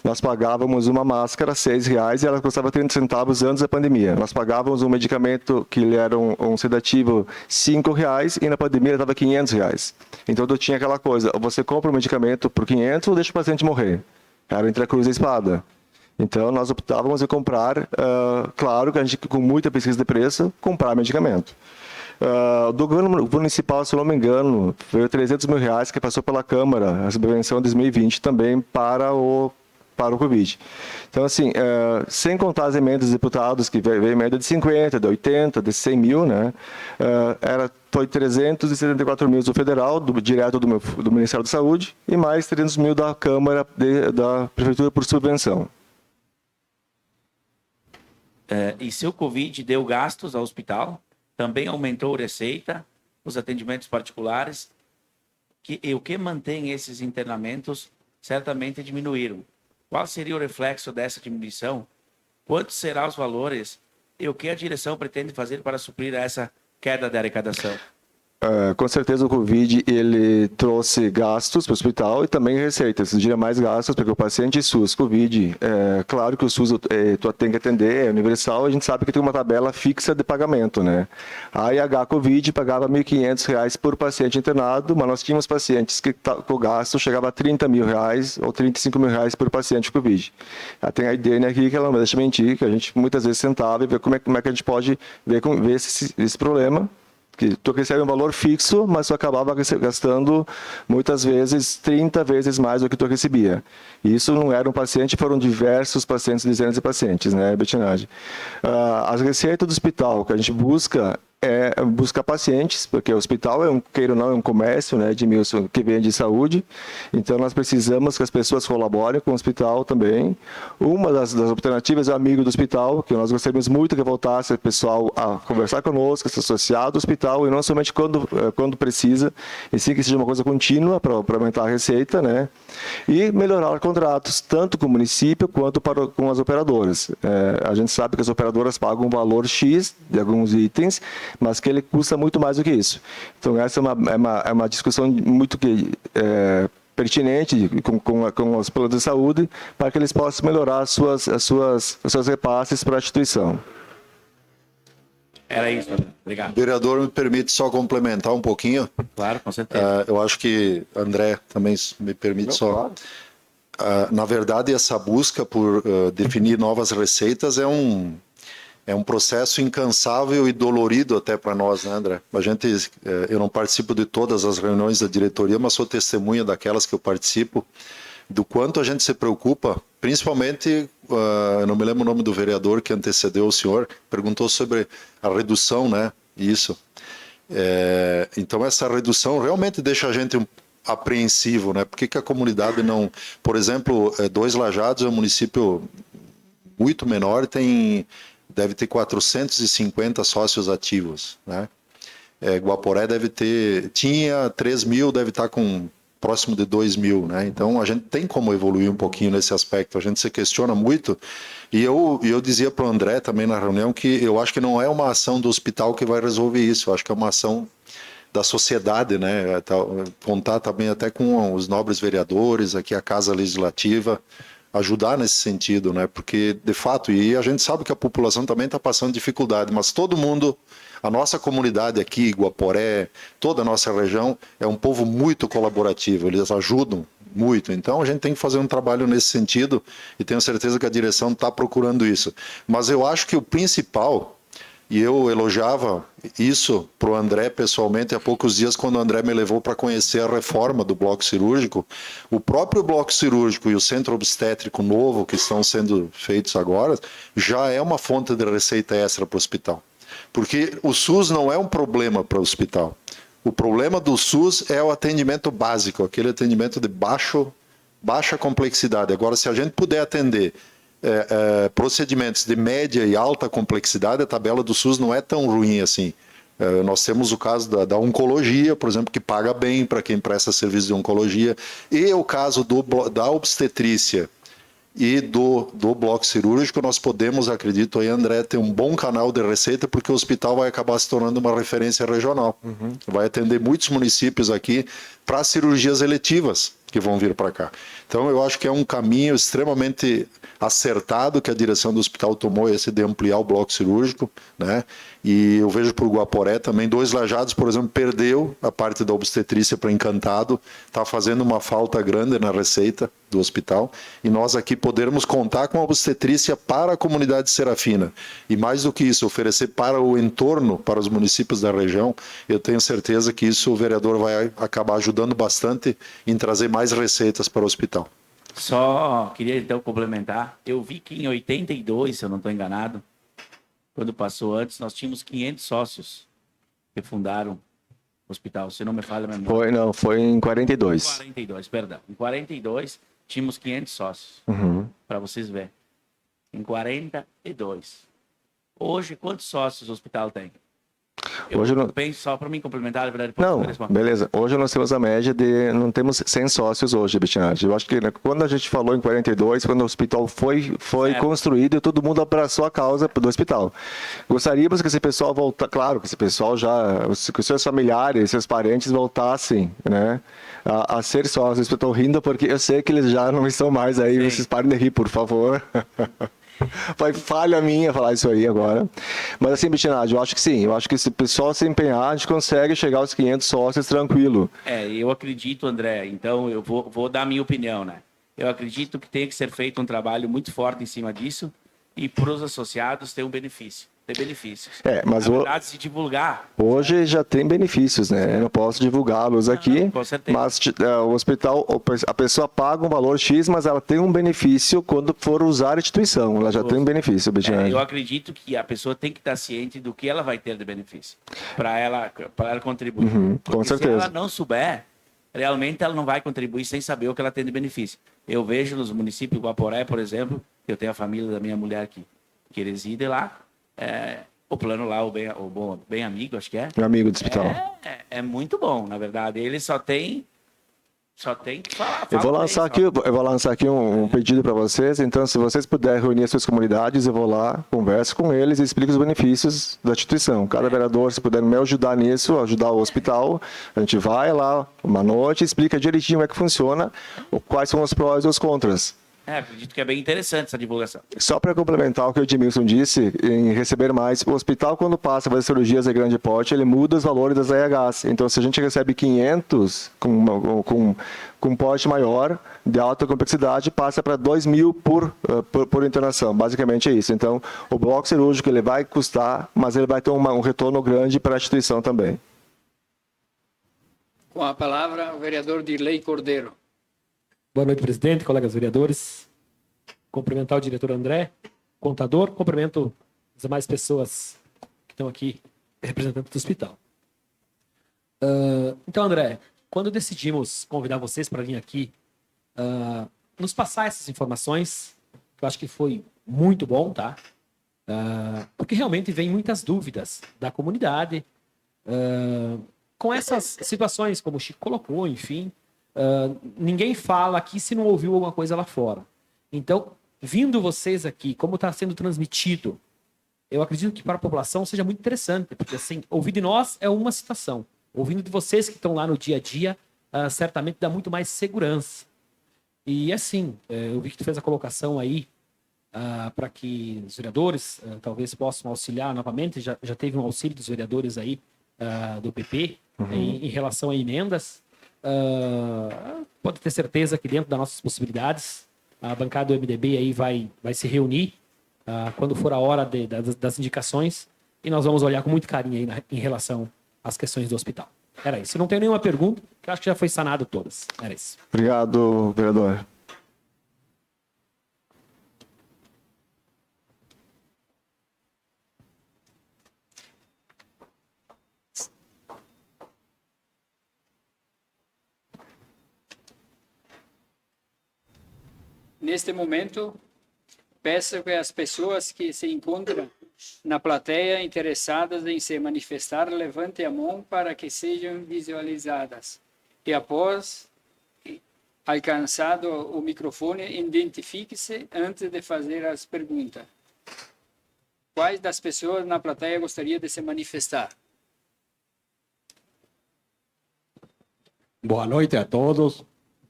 nós pagávamos uma máscara R$6 e ela custava 30 centavos antes da pandemia. Nós pagávamos um medicamento que ele era um sedativo R$5 e na pandemia estava R$500. Então eu tinha aquela coisa, você compra um medicamento por 500 ou deixa o paciente morrer. Era entre a cruz e a espada. Então, nós optávamos em comprar, claro que a gente, com muita pesquisa de preço, comprar medicamento. Do governo municipal, se eu não me engano, foi R$300 mil que passou pela Câmara, a subvenção de 2020 também para o Covid. Então, assim, sem contar as emendas dos deputados, que veio emenda de 50, de 80, de 100 mil, né? Foi 374 mil do federal, direto do Ministério da Saúde, e mais 300 mil da Câmara, da Prefeitura por subvenção. E se o Covid deu gastos ao hospital, também aumentou a receita, os atendimentos particulares, e o que mantém esses internamentos certamente diminuíram. Qual seria o reflexo dessa diminuição? Quantos serão os valores? E o que a direção pretende fazer para suprir essa queda de arrecadação? Com certeza o Covid ele trouxe gastos para o hospital e também receitas. Eu diria mais gastos, porque o paciente SUS Covid, claro que o SUS tu tem que atender, é universal, a gente sabe que tem uma tabela fixa de pagamento, né? A IH Covid pagava R$1.500 por paciente internado, mas nós tínhamos pacientes que o gasto chegava a R$30 mil ou R$35 mil por paciente Covid. Tem a IDN aqui que ela não deixa mentir, que a gente muitas vezes sentava e ver como é que a gente pode ver esse problema. Que tu recebe um valor fixo, mas tu acabava gastando muitas vezes 30 vezes mais do que tu recebia. E isso não era um paciente, foram diversos pacientes, dezenas de pacientes, né, Betinage? As receitas do hospital que a gente busca é buscar pacientes, porque o hospital queira ou não, é um comércio, né, Edmilson, que vende saúde. Então, nós precisamos que as pessoas colaborem com o hospital também. Uma das alternativas é o amigo do hospital, que nós gostaríamos muito que voltasse o pessoal a conversar conosco, se associar ao hospital, e não somente quando precisa, e sim que seja uma coisa contínua para aumentar a receita, né, e melhorar os contratos, tanto com o município quanto com as operadoras. A gente sabe que as operadoras pagam um valor X de alguns itens, mas que ele custa muito mais do que isso. Então, essa é uma discussão muito pertinente com os planos de saúde, para que eles possam melhorar as suas repasses para a instituição. Era isso, obrigado. Vereador, me permite só complementar um pouquinho? Claro, com certeza. Eu acho que André também me permite só. Na verdade, essa busca por definir novas receitas é um processo incansável e dolorido até para nós, né, André? Eu não participo de todas as reuniões da diretoria, mas sou testemunha daquelas que eu participo, do quanto a gente se preocupa, principalmente, eu não me lembro o nome do vereador que antecedeu o senhor, perguntou sobre a redução, né? Isso. Então, essa redução realmente deixa a gente apreensivo, né? Por que a comunidade não... Por exemplo, Dois Lajados é um município muito menor, deve ter 450 sócios ativos, né? Guaporé tinha 3 mil, deve estar com próximo de 2 mil, né? Então a gente tem como evoluir um pouquinho nesse aspecto, a gente se questiona muito, e eu dizia para o André também na reunião que eu acho que não é uma ação do hospital que vai resolver isso, eu acho que é uma ação da sociedade, né? Contar também até com os nobres vereadores, aqui a Casa Legislativa, ajudar nesse sentido, né? Porque, de fato, e a gente sabe que a população também está passando dificuldade, mas todo mundo, a nossa comunidade aqui, Guaporé, toda a nossa região, é um povo muito colaborativo, eles ajudam muito. Então a gente tem que fazer um trabalho nesse sentido e tenho certeza que a direção está procurando isso. Mas eu acho que o principal, e eu elogiava isso para o André pessoalmente há poucos dias, quando o André me levou para conhecer a reforma do bloco cirúrgico. O próprio bloco cirúrgico e o centro obstétrico novo que estão sendo feitos agora já é uma fonte de receita extra para o hospital. Porque o SUS não é um problema para o hospital. O problema do SUS é o atendimento básico, aquele atendimento de baixa complexidade. Agora, se a gente puder atender procedimentos de média e alta complexidade, a tabela do SUS não é tão ruim assim. Nós temos o caso da oncologia, por exemplo, que paga bem para quem presta serviço de oncologia, e o caso da obstetrícia e do bloco cirúrgico. Nós podemos, acredito aí, André, ter um bom canal de receita, porque o hospital vai acabar se tornando uma referência regional. Vai atender muitos municípios aqui para cirurgias eletivas que vão vir para cá. Então, eu acho que é um caminho extremamente acertado que a direção do hospital tomou, esse de ampliar o bloco cirúrgico, né? E eu vejo por Guaporé também, 2 Lajados, por exemplo, perdeu a parte da obstetrícia para Encantado, está fazendo uma falta grande na receita do hospital, e nós aqui podermos contar com a obstetrícia para a comunidade serafina, e mais do que isso, oferecer para o entorno, para os municípios da região. Eu tenho certeza que isso o vereador vai acabar ajudando bastante em trazer mais receitas para o hospital. Só queria então complementar. Eu vi que em 82, se eu não estou enganado, quando passou antes, nós tínhamos 500 sócios que fundaram o hospital. Se não me falha a memória. Foi em 42. 42, perdão. Em 42, tínhamos 500 sócios. Para vocês verem. Em 42. Hoje, quantos sócios o hospital tem? Hoje não... penso só para mim complementar, na verdade. Não, beleza. Hoje nós temos a média de... Não temos 100 sócios hoje, Bettinardi. Eu acho que quando a gente falou em 42, quando o hospital foi construído, todo mundo abraçou a causa do hospital. Gostaríamos que esse pessoal voltasse... Claro, que esse pessoal já... Que os seus familiares, seus parentes voltassem, né? A ser sócios. Eu estou rindo porque eu sei que eles já não estão mais aí. Sim. Vocês parem de rir, por favor. Foi falha minha falar isso aí agora. Mas assim, Bettinardi, eu acho que sim. Eu acho que se o pessoal se empenhar, a gente consegue chegar aos 500 sócios tranquilo. Eu acredito, André. Então, eu vou dar a minha opinião, né? Eu acredito que tem que ser feito um trabalho muito forte em cima disso e para os associados ter um benefício. Ter benefícios. Mas na verdade, se divulgar. Hoje já tem benefícios, né? Eu não posso divulgá-los aqui, com certeza. Mas o hospital, a pessoa paga um valor X, mas ela tem um benefício quando for usar a instituição. Ela já tem um benefício, Bettinardi. Eu acredito que a pessoa tem que estar ciente do que ela vai ter de benefício para ela contribuir. Com certeza. Se ela não souber, realmente ela não vai contribuir sem saber o que ela tem de benefício. Eu vejo nos municípios de Guaporé, por exemplo, eu tenho a família da minha mulher que reside lá. O plano lá, o Bem Amigo, acho que é. Amigo do hospital. É muito bom, na verdade. Ele só tem que falar. Eu vou lançar aqui um pedido para vocês. Então, se vocês puderem reunir as suas comunidades, eu vou lá, converso com eles e explico os benefícios da instituição. Cada vereador, se puder me ajudar nisso, ajudar o hospital, a gente vai lá uma noite e explica direitinho como é que funciona, quais são os prós e os contras. Acredito que é bem interessante essa divulgação. Só para complementar o que o Edmilson disse, em receber mais, o hospital, quando passa a fazer cirurgias de grande porte, ele muda os valores das AHs. Então, se a gente recebe 500 com porte maior, de alta complexidade, passa para 2.000 por internação. Basicamente é isso. Então, o bloco cirúrgico ele vai custar, mas ele vai ter um retorno grande para a instituição também. Com a palavra, o vereador Dirley Cordeiro. Boa noite, presidente, colegas vereadores. Cumprimentar o diretor André, contador, cumprimento as demais pessoas que estão aqui, representantes do hospital. Então, André, quando decidimos convidar vocês para vir aqui, nos passar essas informações, que eu acho que foi muito bom, tá? Porque realmente vem muitas dúvidas da comunidade, com essas situações, como o Chico colocou, enfim. Ninguém fala aqui se não ouviu alguma coisa lá fora. Então, vindo vocês aqui, como está sendo transmitido, eu acredito que para a população seja muito interessante, porque assim, ouvir de nós é uma situação. Ouvindo de vocês que estão lá no dia a dia, certamente dá muito mais segurança. E assim, eu vi que tu fez a colocação aí para que os vereadores talvez possam auxiliar novamente. Já teve um auxílio dos vereadores aí do PP em relação a emendas. pode ter certeza que dentro das nossas possibilidades, a bancada do MDB aí vai se reunir quando for a hora das indicações e nós vamos olhar com muito carinho aí em relação às questões do hospital. Era isso. Não tenho nenhuma pergunta, que eu acho que já foi sanado todas. Era isso. Obrigado, vereador. Neste momento, peço que as pessoas que se encontram na plateia interessadas em se manifestar levantem a mão para que sejam visualizadas. E após alcançado o microfone, identifique-se antes de fazer as perguntas. Quais das pessoas na plateia gostaria de se manifestar? Boa noite a todos.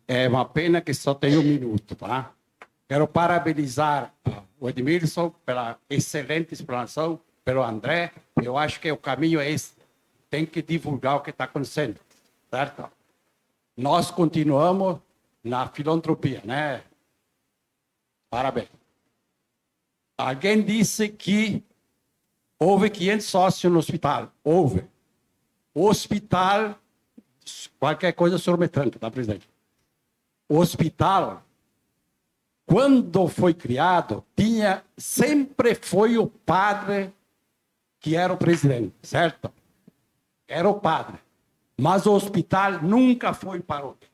É uma pena que só tenho 1 minuto, tá? Quero parabenizar o Edmilson pela excelente explanação, pelo André. Eu acho que o caminho é esse. Tem que divulgar o que está acontecendo, certo? Nós continuamos na filantropia, né? Parabéns. Alguém disse que houve 500 sócios no hospital. Houve. O hospital, qualquer coisa o senhor me tranca, tá, presidente? O hospital, quando foi criado, sempre foi o padre que era o presidente, certo? Era o padre. Mas o hospital nunca foi paróquia.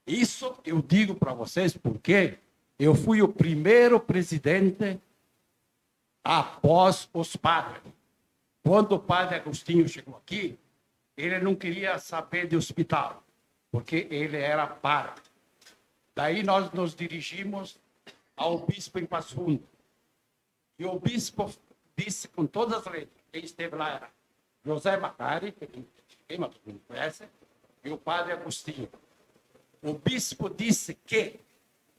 Isso eu digo para vocês porque eu fui o primeiro presidente após os padres. Quando o padre Agostinho chegou aqui, ele não queria saber de hospital, porque ele era padre. Daí nós nos dirigimos ao bispo em Passo Fundo. E o bispo disse com todas as letras, quem esteve lá era José Macari, que todo mundo conhece, e o padre Agostinho. O bispo disse que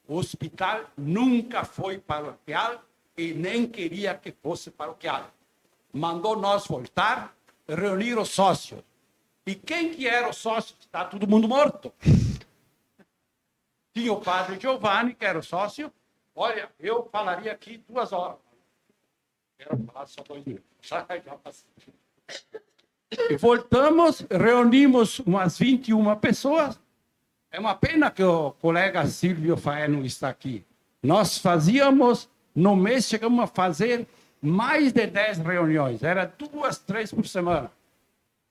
o hospital nunca foi paroquial e nem queria que fosse paroquial. Mandou nós voltar, reunir os sócios. E quem que era o sócio? Está todo mundo morto. Tinha o padre Giovanni, que era o sócio. Olha, eu falaria aqui 2 horas. Quero falar só 2 minutos. Já passei. E voltamos, reunimos umas 21 pessoas. É uma pena que o colega Silvio Faé não está aqui. Nós fazíamos, no mês, chegamos a fazer mais de 10 reuniões. Era 2, 3 por semana.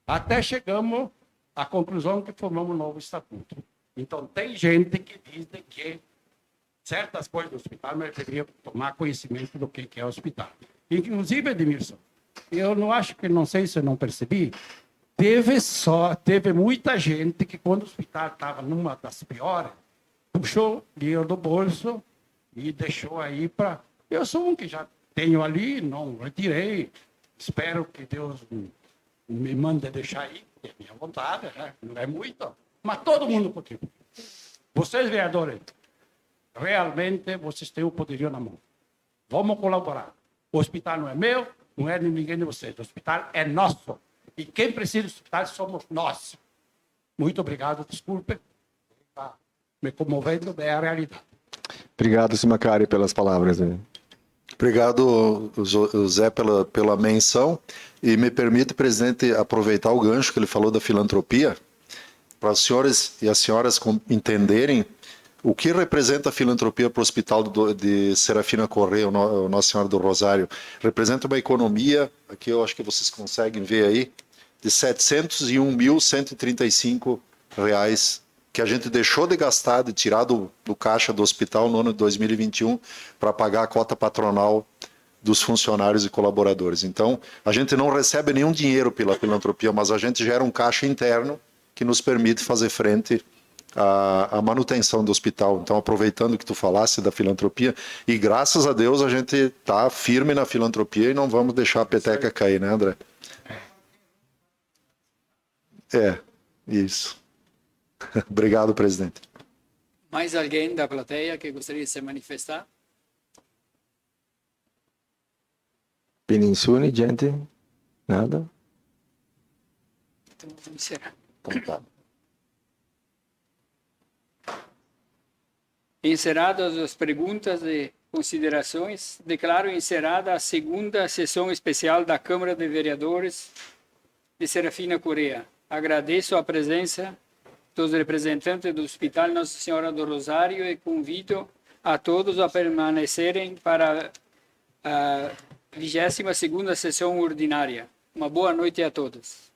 Até chegamos à conclusão que formamos um novo estatuto. Então, tem gente que diz que certas coisas do hospital, mas deveria tomar conhecimento do que é o hospital. Inclusive, Edmilson, eu não acho que, não sei se eu não percebi, teve muita gente que, quando o hospital estava numa das piores, puxou dinheiro do bolso e deixou aí para... Eu sou um que já tenho ali, não retirei, espero que Deus me manda deixar aí, é minha vontade, né? Não é muito, mas todo mundo contribui. Vocês, vereadores, realmente vocês têm o poderio na mão. Vamos colaborar. O hospital não é meu, não é de ninguém de vocês. O hospital é nosso. E quem precisa do hospital somos nós. Muito obrigado, desculpe. Está me comovendo, é a realidade. Obrigado, Simacari, pelas palavras. Obrigado, Zé, pela menção. E me permite, presidente, aproveitar o gancho que ele falou da filantropia, para os senhores e as senhoras entenderem o que representa a filantropia para o Hospital de Serafina Correia, Nossa Senhora do Rosário. Representa uma economia, aqui eu acho que vocês conseguem ver aí, de R$ 701.135 que a gente deixou de gastar, de tirar do caixa do hospital no ano de 2021 para pagar a cota patronal dos funcionários e colaboradores. Então, a gente não recebe nenhum dinheiro pela filantropia, mas a gente gera um caixa interno que nos permite fazer frente à manutenção do hospital. Então, aproveitando que tu falasse da filantropia, e graças a Deus a gente está firme na filantropia e não vamos deixar a peteca cair, né, André? É, isso. Obrigado, presidente. Mais alguém da plateia que gostaria de se manifestar? Peninsune, gente? Nada? Então, vamos encerrar. Então, tá. Encerradas as perguntas e considerações, declaro encerrada a segunda sessão especial da Câmara de Vereadores de Serafina Correia. Agradeço a presença dos representantes do Hospital Nossa Senhora do Rosário e convido a todos a permanecerem para a 22ª sessão ordinária. Uma boa noite a todos.